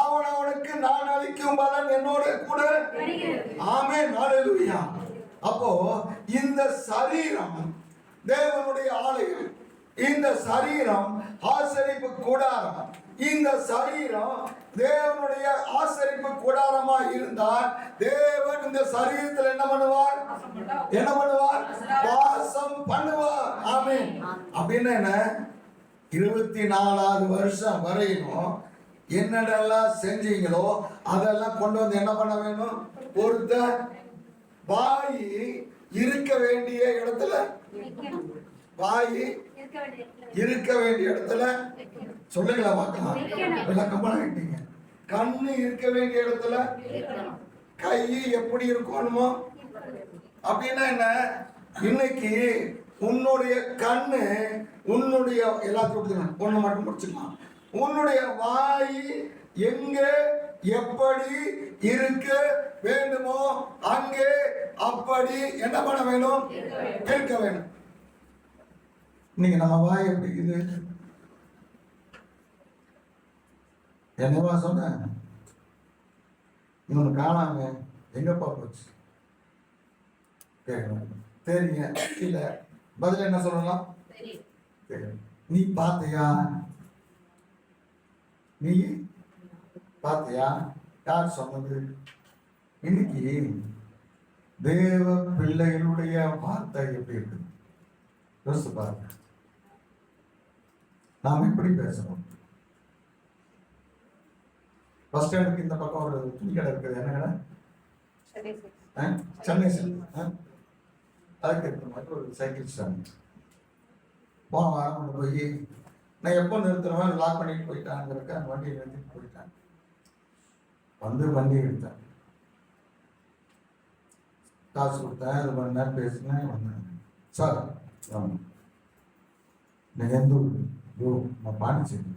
அவனுக்கு நான் அளிக்கும் பலன் என்னோட கூட. ஆமென். ஹல்லேலூயா. அப்போ இந்த சரீரம் தேவனுடைய ஆலயம், இந்த சரீரம் ஆசரிப்பு கூடாரம். இந்த சரீரம் தேவனுடைய ஆசரிப்பு கூடாரமா இருந்தால் தேவன் இந்த சரீரத்தில் என்ன பண்ணுவார்? என்ன பண்ணுவார்? வாசம் பண்ணுவார். ஆமென். அப்படின்னா என்ன? 24வது வருஷம் வரையிலும் என்னென்னலாம் செஞ்சீங்களோ அதெல்லாம் கொண்டு வந்து என்ன பண்ண வேணும்? ஒருத்த வாய் இருக்க வேண்டிய இடத்துல, வாய் இருக்க வேண்டிய இடத்துல, சொல்லுங்களா பார்க்கலாம், விளக்கமா ஆயிட்டீங்க. கண்ணு இருக்க வேண்டிய இடத்துல, கை எப்படி இருக்கணுமோ. அப்படின்னா என்ன? இன்னைக்கு உன்னுடைய கண்ணு, உன்னுடைய எல்லாத்தையும் ஒண்ணு மட்டும் முடிச்சுக்கலாம். உன்னுடைய வாய் எங்க எப்படி இருக்க வேண்டுமோ அங்கே அப்படி என்ன பண்ண வேணும்? இருக்க வேணும். இன்னைக்கு நம்ம வாய் எப்படி இருக்குது? என்னவா சொன்ன? இன்னொன்னு காணாம எங்கப்பா போச்சு? சரிங்க, இல்ல பதில் என்ன சொல்லலாம்? நீ பாத்தியா? நீ பாத்தியா? யார் சொன்னது? இன்னைக்கு தேவ பிள்ளைகளுடைய வார்த்தை எப்படி இருக்கு? யோசிச்சு பாருங்க. நாம் எப்படி பேசணும்? பஸ் ஸ்டாண்டுக்கு இந்த பக்கம் ஒரு துணி கடை இருக்குது. என்ன கடை? சென்னை சில்க். அதுக்கு இருக்கிற மாதிரி ஒரு சைக்கிள் ஸ்டாண்ட். வாரம் கொண்டு போய் நான் எப்போ நிறுத்துறேன் லாக் பண்ணிட்டு போயிட்டாங்கிறக்க அந்த வண்டியை நிறுத்திட்டு போயிட்டேன். வந்து வண்டி எடுத்தேன், காசு கொடுத்தேன், இது பண்ண நேரம் பேசினேன், வந்தேன். சார் நீங்கள் எந்த ஊர்? நான் பாண்டிச்சேரி.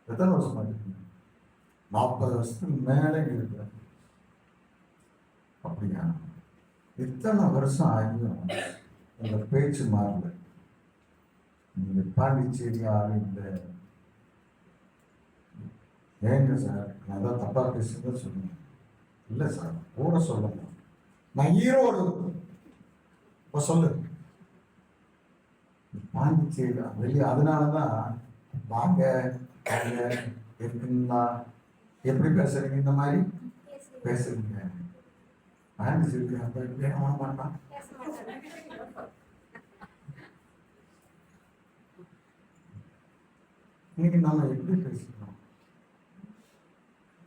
எத்தனை வருஷமா இருக்கீங்க? 40 வருஷத்துக்கு மேலே இருக்கிறேன். அப்படியா? இத்தனை வருஷம் ஆகியும் உங்க பேச்சு மாறல. நீங்க பாண்டிச்சேரி ஆளு இல்லை. ஏங்க சார், நான் தான் தப்பா பேசுறத சொன்னேன். இல்லை சார், கூட சொல்லுங்க. நான் ஈரோடு. இப்போ சொல்லு. பாண்டிச்சேரி வெளியே. அதனாலதான் வாங்க இருக்குன்னா எப்படி பேசுறீங்க? இந்த மாதிரி பேசுறீங்க. பாண்டிச்சேரி அவன மாட்டான். இன்னைக்கு நாம எப்படி பேசுறோம்?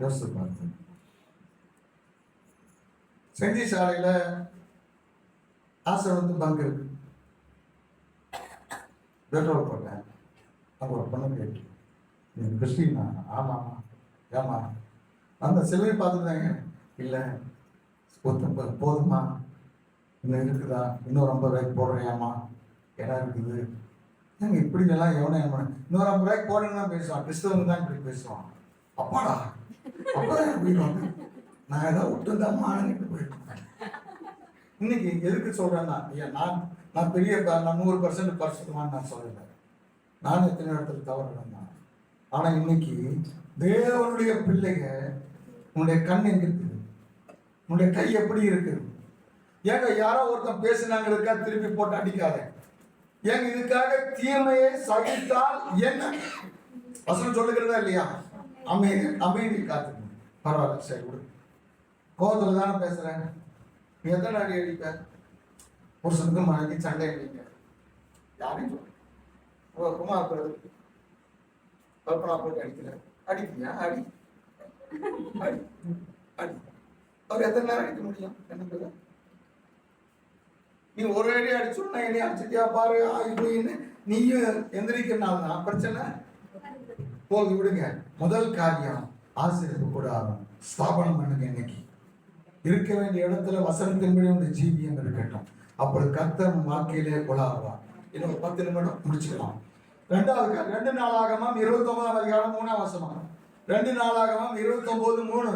யோசிச்சு பார்த்து. செஞ்சி சாலையில ஆசிரமத்து பங்கு இருக்கு. பெட்ரோல் போட்டேன். அங்க ஒரு பொண்ணு கேட்டு, நீங்க கிறிஸ்டினா? ஆமாமா. ஏமா? அந்த சிலுவை பார்த்துட்டாங்க. இல்லை, போதுமா? இன்னும் இருக்குதா? இன்னொரு 50 ரூபாய்க்கு போடுறியாமா? இடம் இருக்குது. ஏங்க இப்படி எல்லாம் எவனே இன்னொரு 50 ரூபாய்க்கு போடுன்னு தான் பேசுவான். கிறிஸ்தவங்க தான் இப்படி பேசுவான். அப்பாடா, அப்பதான் எப்படி வந்து நான் ஏதாவது விட்டுதான் மானங்கிட்டு போயிருக்கேன். இன்னைக்கு எதுக்கு சொல்றேன்னா, ஐயா நான் பெரிய நான் 100% பரிசுத்தமான்னு நான் சொல்லலை. நான் எத்தனை இடத்துல தவறு நடந்தான். ஆனா இன்னைக்கு தேவனுடைய பிள்ளைங்க, உன்னுடைய கண் எங்க இருக்குது, உன்னுடைய கை எப்படி இருக்குது? ஏங்க யாரோ ஒருத்தன் பேசினாங்களுக்கா திருப்பி போட்டு அடிக்காத. ஏங்க இதுக்காக தீமையை சகித்தால் என்ன? வசனம் சொல்லுகிறதா இல்லையா? அமைதி காத்துக்கணும். பரவாயில்ல, சரி விடு. கோபத்துல தானே பேசுறேன். நீ எத்தனை அடி அடிப்ப? புருஷனுக்கு மனைவி சண்டை அடிக்க யாரையும் சொல்ல குமார் கல்பனா போட்டு அடிக்கல. அடிப்பியா? அடி அடி அடி. அவர் எத்தனை நேரம் அடிக்க முடியும்? என்ன நீ ஒரு அடி அடிச்சோன்னா என்னை அடிச்சிட்டியா பாரு ஆகின்னு நீயும் எந்திரிக்கிறனால தான் பிரச்சனை. போது விடுங்க. முதல் காரியம் ஆசிரியருக்கு கூட ஆகும். ஸ்தாபனம் பண்ணுங்க. இன்னைக்கு இருக்க வேண்டிய இடத்துல வசனத்தின்படி உடைய ஜீவியம் இருக்கட்டும். அப்படி கர்த்தர் வாழ்க்கையிலே கொலாடுவார். இன்னும் 10 நிமிடம் முடிச்சுக்கலாம். 2 நாளாகமம் 29ஆம் அதிகாரம் 3ஆம் வசனம். 2 நாளாகமம் 29:3.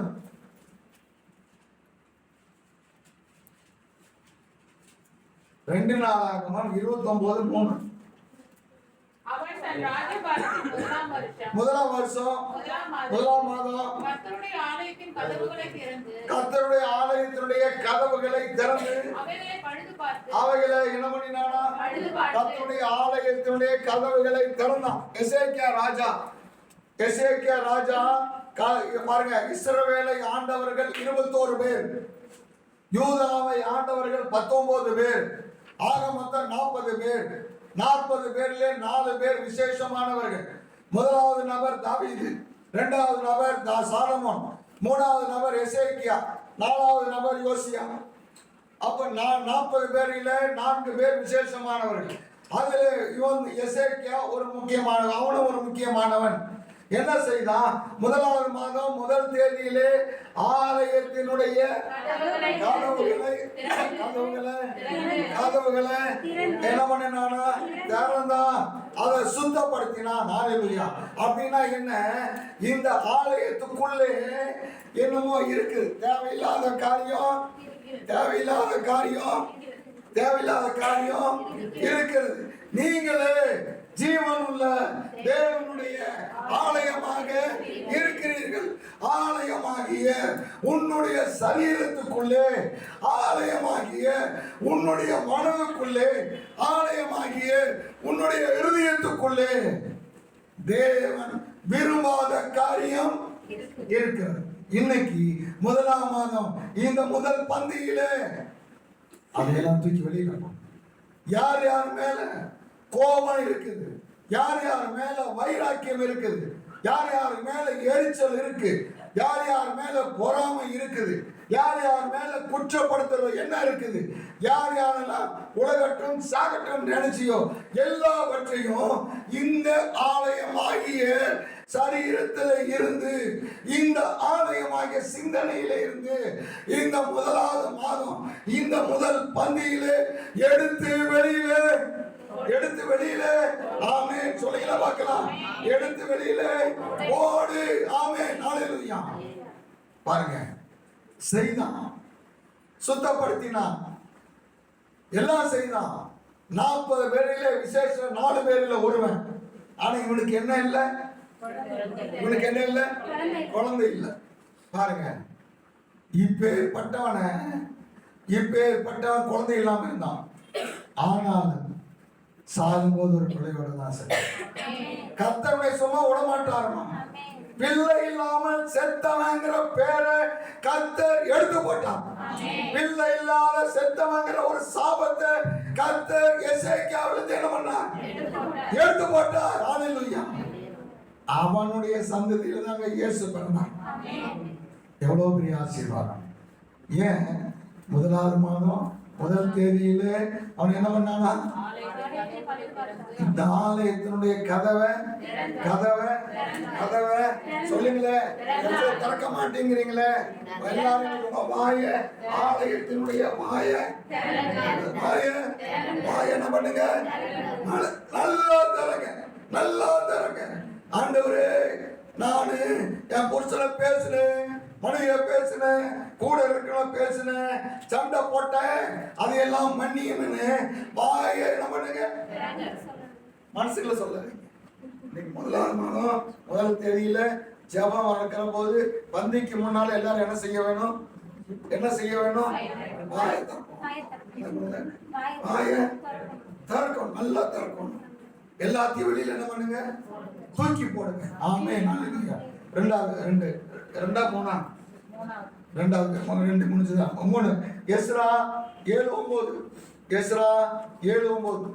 ரெண்டு நாளாகமம் 29:3. அவன் தன் ராஜபாரத்தின் முதலாம் வருஷம் முதலாம் மாதம் கர்த்தருடைய ஆலயத்தின் கதவுகளை திறந்து கர்த்தருடைய ஆலயத்தினுடைய கதவுகளை திறந்து அவைகளை பழுது பார்த்து அவைகளை என்ன பண்ணினானா? கர்த்தருடைய ஆலயத்தினுடைய கதவுகளை திறந்தான். எசேக்கியா ராஜா பாருங்க, இஸ்ரவேலை ஆண்டவர்கள் 21 பேர், யூதாவை ஆண்டவர்கள் 19 பேர், ஆக மொத்தம் 40 பேர். 40 பேர்ல 4 பேர் விசேஷமானவர்கள். முதலாவது நபர் தாவீது, இரண்டாவது நபர் சாலமோன், மூணாவது நபர் எசேக்கியா, நாலாவது நபர் யோசியா. அப்ப 40 பேரில 4 பேர் விசேஷமானவர்கள். அதுல இவன் எசேக்கியா ஒரு முக்கியமானவன், அவனும் ஒரு முக்கியமானவன். என்ன செய்தான்? முதலாவது மாதம் முதல் தேதியிலே ஆலயத்தினுடைய கதவுகளை என்ன பண்ணினானா? திறந்தான். அதை சுத்தப்படுத்தினான். ஹல்லேலூயா. அப்படின்னா என்ன? இந்த ஆலயத்துக்குள்ளே என்னமோ இருக்கு, தேவையில்லாத காரியம் இருக்கிறது. நீங்களே ஜீவனுள்ள தேவனுடைய ஆலயமாக இருக்கிறீர்கள். ஆலயமாகிய உன்னுடைய சரீரத்துக்குள்ளே, ஆலயமாகிய உன்னுடைய மனதுக்குள்ளே, ஆலயமாகிய உன்னுடைய இருதயத்துக்குள்ளே தேவன் விரும்பாத காரியம் இருக்கிறது. இன்னைக்கு முதலாம் மாதம் இந்த முதல் பந்தியிலே அதையெல்லாம் தூக்கி வெளியில யார் யார் மேல கோபம் இருக்குது, யார் யார் மேல வைராக்கியம் இருக்குது, யார் யார் மேல எரிச்சல் இருக்கு, யார் யார் மேல பொறாமை இருக்குது, யார் யார் மேல குற்றப்படுத்துறது என்ன இருக்குது, யார் யாரெல்லாம் உலகட்டும் சாகட்டும் நினைச்சியோ எல்லாவற்றையும் இந்த ஆலயமாகிய சரீரத்தில் இருந்து, இந்த ஆலயமாகிய சிந்தனையில இருந்து இந்த முதலாவது மாதம் இந்த முதல் பந்தியிலே எடுத்து வெளியிலே ஆமென் சொல்லுங்க பார்க்கலாம். எடுத்து வெளியிலே ஓடு. ஆமென் ஹல்லேலூயா. பாருங்க, செய்தான், சுத்தப்படுத்தினான், எல்லாம் செய்தான். 40 பேரிலே விசேஷம் 4 பேரில் ஒருவன். ஆனா இவனுக்கு என்ன இல்லை? குழந்தை இல்லை. பாருங்க, இப்பேற்பட்டவன் குழந்தை இல்லாம இருந்தான். ஆனாலும் சாகும்போது ஒரு பிள்ளையோட தான் சரி. கர்த்தருடைய சும்மா விடமாட்டாருமா. பிள்ளை இல்லாமல் செத்தவங்கிற பேரை கர்த்தர் எடுத்து போட்டான். பிள்ளை இல்லாத செத்தவங்கிற ஒரு சாபத்தை கர்த்தர் எசேக்கியாவிலிருந்து என்ன பண்ணார்? எடுத்து போட்டார். ஹல்லேலூயா. அவனுடைய சந்ததியில தாங்க இயேசு பிறந்தார். எவ்வளவு பெரிய ஆசீர்வாதம். ஏன் முதலாவது மாதம் முதல் தேதியில அவன் என்ன பண்ணானா? இந்த ஆலயத்தினுடைய கதவை சொல்லுங்களே, திறக்க மாட்டேங்கிறீங்களே எல்லாரும். வாய ஆலயத்தினுடைய வாய என்ன பண்ணுங்க? நல்லா தரங்க. ஆண்டவரே, நானு என் புருஷனை பேசுறேன், மனைவிய பேசினேன், கூட இருக்கிறவங்க பேசினேன், சண்டை போட்டேன், அதையெல்லாம் மன்னிக்கணும்னு வாயை என்ன பண்ணுங்க, மனசுக்குள்ள சொல்லாதீங்க. இன்னைக்கு முதல் தேதியில ஜெபம் வளர்க்கிற போது பந்திக்கு முன்னால எல்லாரும் என்ன செய்ய வேணும்? என்ன செய்ய வேணும்? வாயை திறக்கணும், நல்லா திறக்கணும். எல்லாத்தையும் வெளியில என்ன பண்ணுங்க, தூக்கி போடுங்க. ஆமென். ஹல்லேலூயா. ரெண்டு முடிஞ்சுதான். 3 எஸ்ரா 7:9. எஸ்ரா 7:9.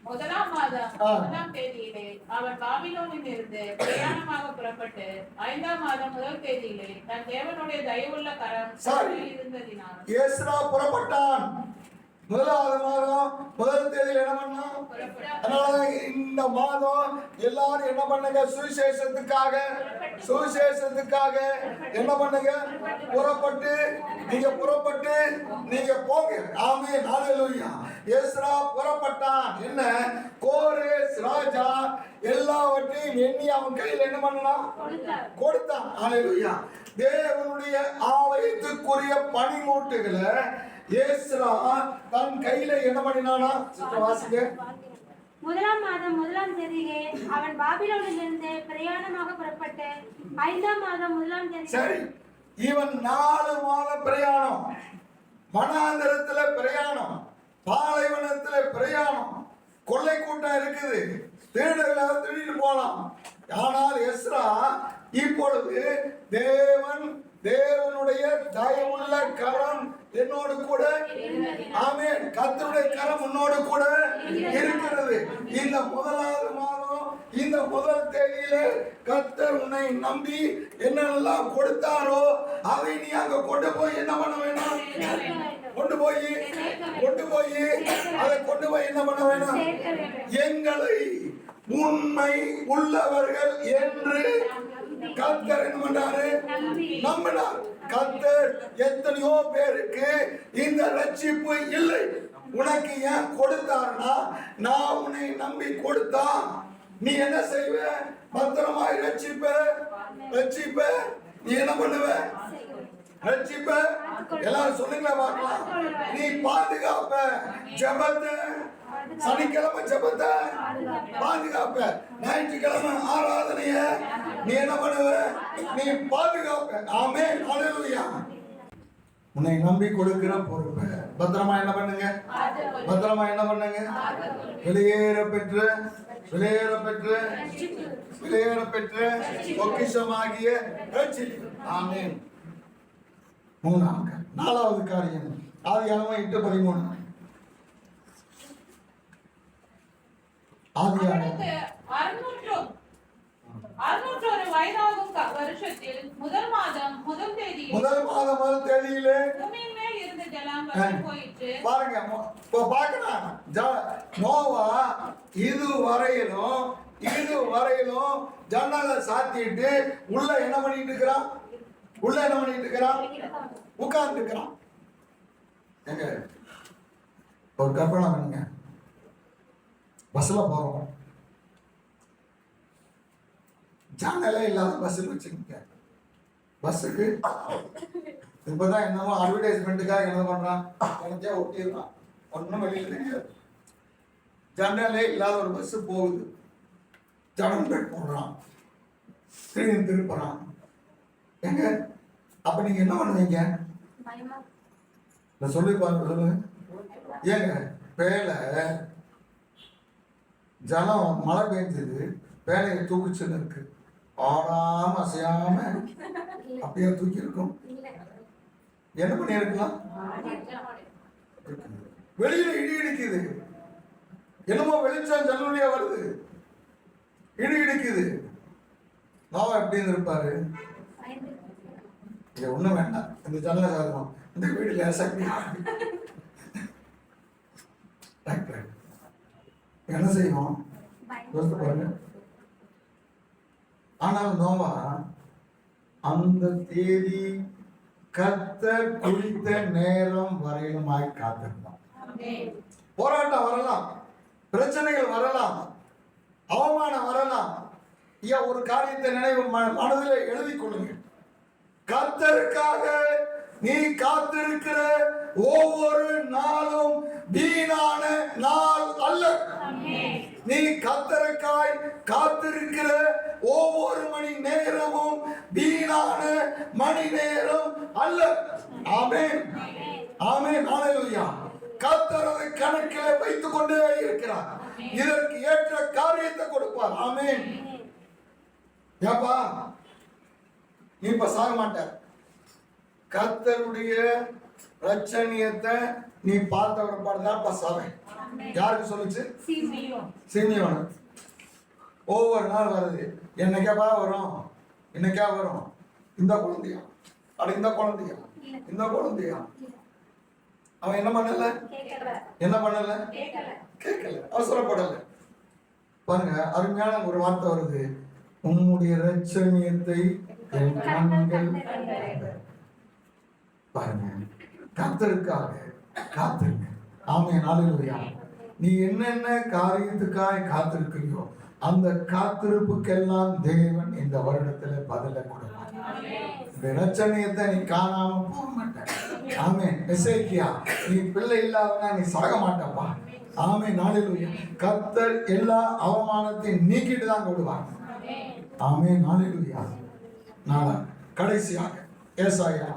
முதலாம் மாதம் முதலாம் தேதியிலே அவன் பாபிலோனில் இருந்து பிரயாணமாக புறப்பட்டு 5ஆம் மாதம் முதல் தேதியிலே தன் தேவனுடைய தயவுள்ள கரம் இருந்ததினால் எஸ்ரா புறப்பட்டான். முதலாவது மாதம் முதல் தேதியில் என்ன பண்ணா? அதனால இந்த மாதம் எல்லாரும் என்ன பண்ணுங்க, சுவிசேஷத்துக்காக என்ன பண்ணுங்க, புறப்பட்டு நீங்க போங்க. ஆமென். ஹல்லேலூயா. எஸ்ரா புறப்பட்டான். என்ன, கோரேஸ் ராஜா எல்லாவற்றையும் எண்ணி அவன் கையில் என்ன பண்ணலாம், கொடுத்தான். ஹல்லேலூயா. தேவனுடைய ஆலயத்துக்குரிய பணிமூட்டுகளை எஸ்ரா தன் கையில என்ன பண்ணினானா? வாசிங்க. முதலாம் மாதம் முதலாம் தேதியிலே அவன் பாபிலோனில் இருந்து பிரயாணமாக புறப்பட்டு 5ஆம் மாதம் முதலாம் தேதி. சரி, இவன் 4 மாத பிரயாணம், வனாந்தரத்துல பிரயாணம், பாலைவனத்துல பிரயாணம், கொள்ளை கூட்டம் இருக்குது, திருடர்களாக திருடிட்டு போலாம். ஆனால் எஸ்ரா இப்பொழுது தேவனுடைய தயவுள்ள கரம் என்னோடு கூட, ஆமென், கர்த்தருடைய கரம் உன்னோடு கூட இருக்கிறது. இந்த முதலாவது மாதம் இந்த முதல் தேதியில கர்த்தர் உன்னை நம்பி என்னெல்லாம் கொடுத்தாரோ அதை நீ அங்க கொண்டு போய் என்ன பண்ண வேணும்? கொண்டு போய் அதை கொண்டு போய் என்ன பண்ண வேணும்? எங்களை உண்மை உள்ளவர்கள் என்று கர்த்தர் என்ன பண்றாரு? நம்பினார். கர்த்தர் எத்தனையோ பேருக்கு இந்த ரட்சிப்பு இல்லை. உனக்கு ஏன் கொடுத்தாருன்னா, நான் உன்னை நம்பி கொடுத்தா நீ என்ன செய்வ? பத்திரமாய் ரட்சிப்ப. நீ என்ன பண்ணுவ? ரட்சிப்ப. எல்லாரும் சொல்லுங்களா பார்க்கலாம். நீ பாதுகாப்ப. ஜெபத்தை, சனிக்கிழமை ஜெபத்தை பாதுகாப்ப. ஞாயிற்றுக்கிழமை ஆராதனைய நீ என்ன பண்ணுவ? நீ பாதுகாப்ப. ஆமென். ஹல்லேலூயா. உன்னை நம்பி கொடுக்கிற பொறுப்பை பத்திரமா என்ன பண்ணுங்க? வெளியேற பெற்ற பொக்கிஷமாகிய ரட்சிப்பு. ஆமென். 4வது காரியம் ஆதியாகமம் 8:13. அவனுக்கு 601 வயதாகும் வருஷத்தில் முதல் மாதம் முதல் தேதியிலே பூமியின் மேல் இருந்த ஜலம் வற்றி போயிற்று. பாருங்க, இப்போ பார்க்கலாம். நோவா இதுவரையிலும் ஜன்னலை சாத்திட்டு உள்ள என்ன பண்ணிட்டு இருக்கிறான்? உட்கார்ந்து இருக்கிறான். எங்க ஒரு கற்பனை பண்ணுங்க. பஸ்ல போறோம், ஜன்னலே இல்லாத பஸ் வச்சுக்கோங்க. பஸ்ஸுக்கு இப்பதான் என்னமோ அட்வர்டைஸ்மெண்ட்டுக்காக என்ன பண்றான்? எனக்கே ஒட்டிடுறான், ஒன்றும் வெளியில் தெரியாது. ஜன்னலே இல்லாத ஒரு பஸ் போகுது, ஜனம் பேட் போடுறான், திருப்புறான். எங்க அப்ப நீங்க என்ன பண்ணுவீங்க? சொல்லி பாருங்க, சொல்லுங்க. ஏங்க பேலை ஜலம் மழை பெஞ்சது, பேலையை தூக்குச்சுன்னு இருக்கு, ஆடாம அசையாம அப்படியே தூக்கி இருக்கும். என்ன பண்ணி இருக்கலாம்? வெளியில இடி இடிக்குது, என்னமோ வெளிச்சம் ஜன்னலியா வருது, இடி இடிக்குது. நோவா எப்படி இருப்பாரு? இது ஒண்ணும் வேண்டாம், இந்த ஜன்னல சாதனம், இந்த வீடு லேசாக்கி என்ன செய்வோம்? யோசித்து பாருங்க. ஆனால் நோவா அந்த தேதி கர்த்தர் குறித்த நேரம் வரையிலுமாய் காத்திருந்தான். போராட்டம் வரலாம், பிரச்சனைகள் வரலாம், அவமானம் வரலாம். ஒரு காரியத்தை நினைவு மனதில் எழுதி கொள்ளுங்க. கர்த்தருக்காக நீ காத்திருக்கிற ஒவ்வொரு நாளும் வீணான நாள் அல்ல. நீ கர்த்தருக்காய் காத்திருக்கிற ஒவ்வொரு மணி நேரமும் வீணான மணி நேரம் அல்ல. ஆமென், ஆமென், ஹல்லேலூயா. கர்த்தர் அதை கணக்கில் வைத்துக் கொண்டே இருக்கிறார். இதற்கு ஏற்ற காரியத்தை கொடுப்பார். ஆமென். ஏப்பா நீ இப்ப சாக மாட்ட. கர்த்தருடைய ரட்சணியத்தை நீ பார்த்த ஒரு பாடுதான் சாவேன். யாருக்கு சொல்லுச்சு? சிமியோன். ஒவ்வொரு நாள் வருது. என்னைக்கா வரும், என்னைக்கா வரும். இந்த குழந்தையா, அட இந்த குழந்தையா, இந்த குழந்தையா. அவன் என்ன பண்ணல, என்ன பண்ணல, கேட்கல, அவசரப்படல. பாருங்க, அருமையான ஒரு வார்த்தை வருது. உன்னுடைய ரட்சணியத்தை என் கண்கள் பாருங்க. கர்த்தருக்காக காத்திருங்க. ஆமென், ஹல்லேலூயா. நீ என்னென்ன காரியத்துக்காய் காத்திருக்கிறியோ அந்த காத்திருப்புக்கெல்லாம் தேவன் இந்த வருடத்துல பதில கொடுப்பார். இந்த ரட்சணியத்தை நீ காணாம போக மாட்ட. ஆமென். எசேக்கியா, நீ பிள்ளை இல்லாதவனா நீ சாக மாட்டப்பா. ஆமென், ஹல்லேலூயா. கர்த்தர் எல்லா அவமானத்தையும் நீக்கிட்டு தான் கொடுப்பார். ஆமென், ஹல்லேலூயா. நாளா கடைசியாக ஏசாயா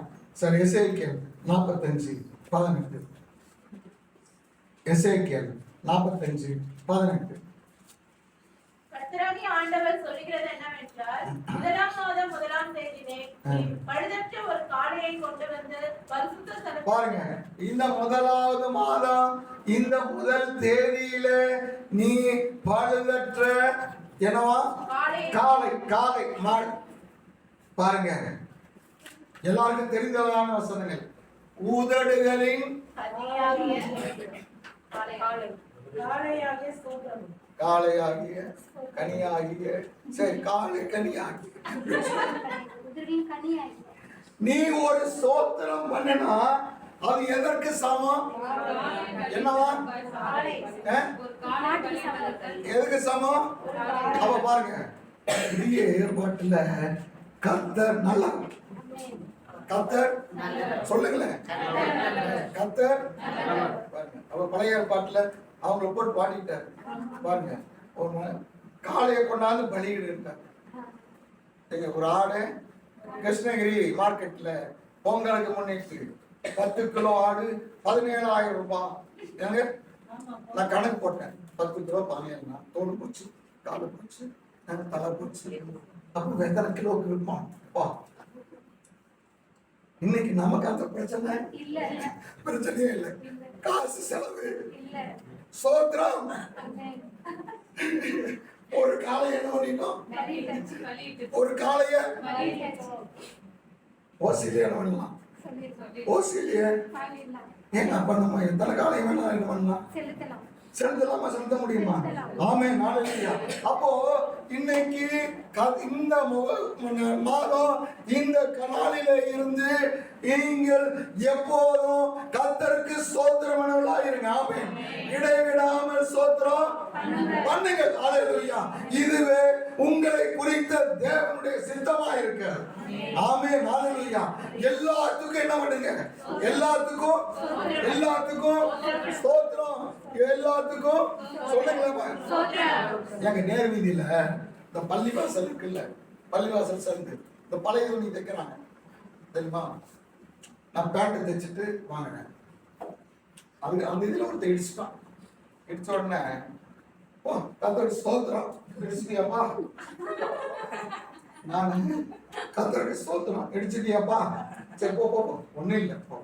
எசேக்கியேல் 45:18. எசேக்கியேல் 45:18. கர்த்தராகிய ஆண்டவர் சொல்லுகிறது என்னவென்றால், முதலாம் மாதம் 1ஆம் தேதியிலே பழுதற்ற ஒரு காளையை கொண்டு வந்து பரிசுத்த ஸ்தலத்தில் பாருங்க, இந்த முதலாவது மாதம் இந்த முதல் தேதியில நீ பழுதற்ற என்னவா காளை காளை மாடு. பாருங்க, எல்லாருக்கும் தெரிந்தவரான வசனங்கள். உதடுகளின் காளையாகிய கனியாகிய, சரி, காளை கனியாகிய நீ ஒரு ஸ்தோத்திரம் பண்ணினா அது எதற்கு சமம்? என்னவா? எதுக்கு சமம்? அப்ப பாருங்க, புதிய ஏற்பாட்டுல கர்த்தர் நல்லவர். கர்த்தர் சொல்லுங்களேன், கர்த்தர். அவ பழைய ஏற்பாட்டுல அவங்க போட்டு பாடிட்டார். பாருங்க, ஒரு காளையை கொண்டாந்து பலியிட்டார். ஒரு ஆடு கிருஷ்ணகிரி மார்க்கெட்ல பொங்கலுக்கு முன்னிட்டு 10 கிலோ ஆடு 17,000 ரூபாய். ஏங்க, நான் கணக்கு போட்டேன். 10 கிலோ 17, தோல் போச்சு, காலு போச்சு, தலை போச்சு. அப்ப எத்தனை கிலோக்கு இருப்பான்? இன்னைக்கு நமக்கு அந்த பிரச்சனை பிரச்சனையே இல்லை. காசு செலவு, சோத்திரம். ஒரு காளைய என்ன பண்ணிட்டோம்? ஒரு காளைய ஓசிலிய என்ன பண்ணலாம்? ஓசிலிய ஏங்க, அப்ப நம்ம எத்தனை காளைய வேணா என்ன பண்ணலாம்? செலுத்தலாமா? செலுத்த முடியுமா? ஆமென், ஹல்லேலூயா. அப்போ இன்னைக்கு இந்த மாதம் இந்த நாளில இருந்து நீங்கள் எப்போதும் கர்த்தருக்கு ஸ்தோத்திரமனவர்களா இருங்க. ஆமென். இடைவிடாமல் ஸ்தோத்திரம் பண்ணுங்கள். ஹல்லேலூயா. இதுவே உங்களை குறித்த தேவனுடைய சித்தமா இருக்கிறது. ஆமென், ஹல்லேலூயா. எல்லாத்துக்கும் என்ன பண்ணுங்க? எல்லாத்துக்கும் ஸ்தோத்திரம். எல்லாத்துக்கும் சொல்லுங்களேன். எங்க நேர் வீதியில இந்த பள்ளிவாசல் இருக்குல்ல, பள்ளிவாசல் சேர்ந்து இந்த பழைய துணி தைக்கிறாங்க தெரியுமா? நான் பேண்ட் தைச்சிட்டு வாங்கினேன். அந்த இதுல ஒருத்தர் இடிச்சுட்டான். இடிச்ச உடனே கர்த்தருடைய ஸ்தோத்திரம். இடிச்சிட்டியாப்பா? நான் கர்த்தருடைய ஸ்தோத்திரம். இடிச்சிட்டியாப்பா? சரி, போ போ, ஒன்னும் இல்லை, போ.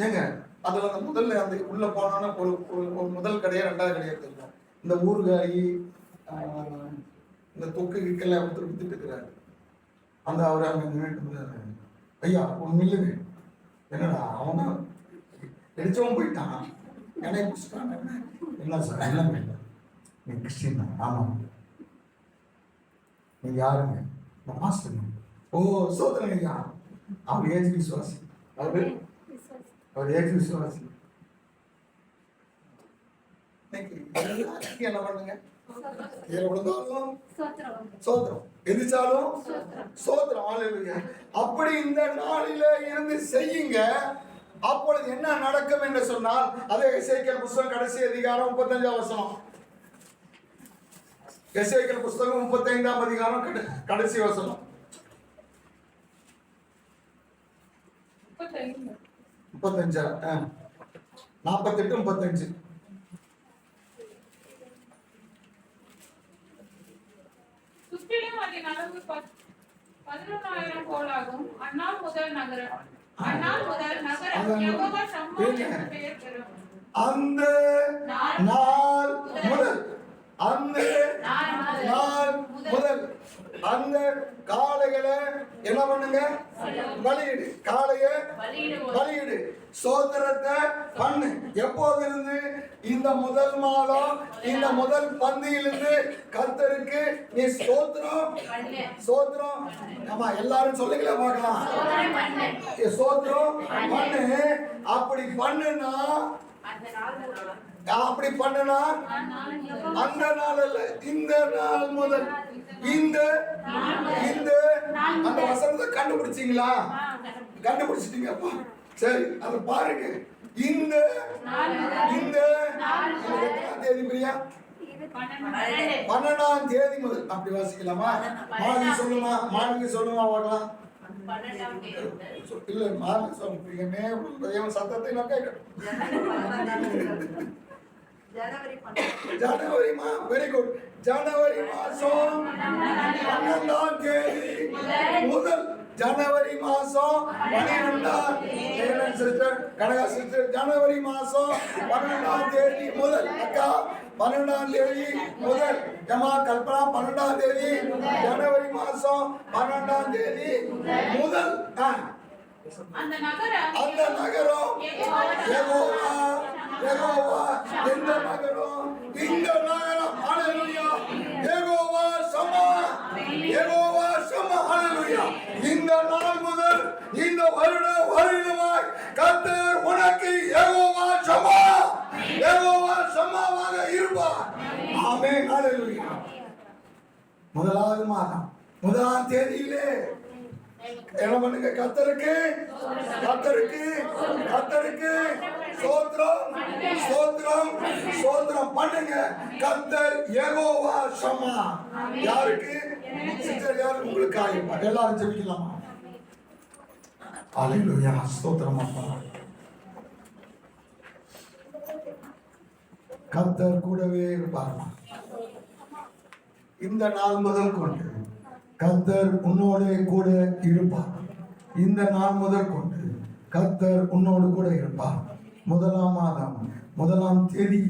ஏங்க, அதுல அந்த முதல்ல அந்த உள்ள போனோன்னா ஒரு முதல் கடையா 2வது கடையா தெரியும். இந்த ஊறுகாய் இந்த தொக்கு கிக்கெல்லாம் ஒருத்தர் வித்துட்டு இருக்கிறாரு. அந்த அவர் அங்க ஐயா ஒன்னு இல்லைங்க, என்னடா அவன் எடுத்தவன் போயிட்டான், என்னை பிடிச்சிட்டான். என்ன சார்? எல்லாமே இல்லை, நீ கிறிஸ்டின் தான். ஆமாம். நீ யாருங்க? மாஸ்டர். ஓ, சோதனை ஐயா. அவர் ஏஜ் விசுவாசி. அவர் ஏஜ் விசுவாசி. என்ன பண்ணுங்க? கீழே விழுந்தாலும் ஸ்தோத்திரம். சோத்திரம், எதிர்த்தாலும் சோத்திரம். ஹalleluya. அப்படி இந்த நாளில இருந்து செய்யுங்க. அப்பொழுது என்ன நடக்கும் என்று சொன்னால், அதே எசேக்கியேல் புத்தகம் கடைசி அதிகாரம் 35ஆம் வசனம். எசேக்கியேல் புத்தகம் 35ஆம் அதிகாரம் கடைசி வசனம். 35. 35 48 35. சுற்றிலும் அதன் அளவு 11,000 கோலாகும். அந்நாள் முதல் நகரம் யெகோவா ஷம்மா என்று பெயர் பெறும். அந்த நாள் முதல் அந்த காளைகளை என்ன பண்ணுங்க? பலியிடு. காளைய பலியிடு. சோத்திரத்தை பண்ணு. எப்போது இருந்து? இந்த முதல் மாதம், இந்த முதல் பந்தியிலிருந்து கர்த்தருக்கு நீ சோத்திரம். ஆமா, எல்லாரும் சொல்லுங்களா பார்க்கலாம். சோத்திரம் பண்ணு. அப்படி பண்ணுனா அந்த நாள் அல்ல, இந்த நாள் முதல். இந்த அந்த வசனத்தை கண்டுபிடிச்சீங்களா? கண்டுபிடிச்சிட்டீங்கப்பா. சரி, அதை பாருங்க. இந்த எத்தனாம் தேதி பிரியா? 12ஆம் தேதி முதல். அப்படி வாசிக்கலாமா? மாணவி சொல்லுமா பார்க்கலாம். இல்ல மாணவி சொல்லுங்க. சத்தத்தை நான் கேட்கணும். ஜனவரி வெரி குட். ஜனவரி மாசம் 12ஆம் தேதி முதல். ஜனவரி மாசம் 12ஆம் சிஸ்டர் கனகா சிஸ்டர், ஜனவரி மாசம் 12ஆம் தேதி முதல். அக்கா 12ஆம் தேதி முதல். ஏமா கல்பனா 12ஆம் தேதி. ஜனவரி மாசம் 12ஆம் தேதி முதல். அந்த நகரம் யெகோவா. எந்த நகரம்? இந்த நகரம். ஹalleluya. யெகோவா ஷம்மா. ஹalleluya. இந்த நாள் முதல் இந்த வருடமாய் கர்த்தர் உனக்கு யெகோவா ஷம்மாவாக இருப்பார். ஆமென். ஹalleluya. முதலாவது மாதம் 1ஆம் தேதியிலே என்ன பண்ணுங்க? கர்த்தருக்கு சோத்திரம் பண்ணுங்க. கர்த்தர் யெகோவா ஷம்மா. யாருக்கு? சிஸ்டர் யாரு? உங்களுக்கு ஆயிருப்பார். எல்லாரும் ஜெபிக்கலாமா? ஹalleluya. ஸ்தோத்திரம் அப்பா. கர்த்தர் கூடவே இருப்பார். இந்த நாள் முதல் கொண்டு கர்த்தர் உன்னோட கூட இருப்பார். இந்த நாள் முதல் கொண்டு கர்த்தர் உன்னோடு கூட இருப்பார். 1ஆம் மாதம் 1ஆம் தேதி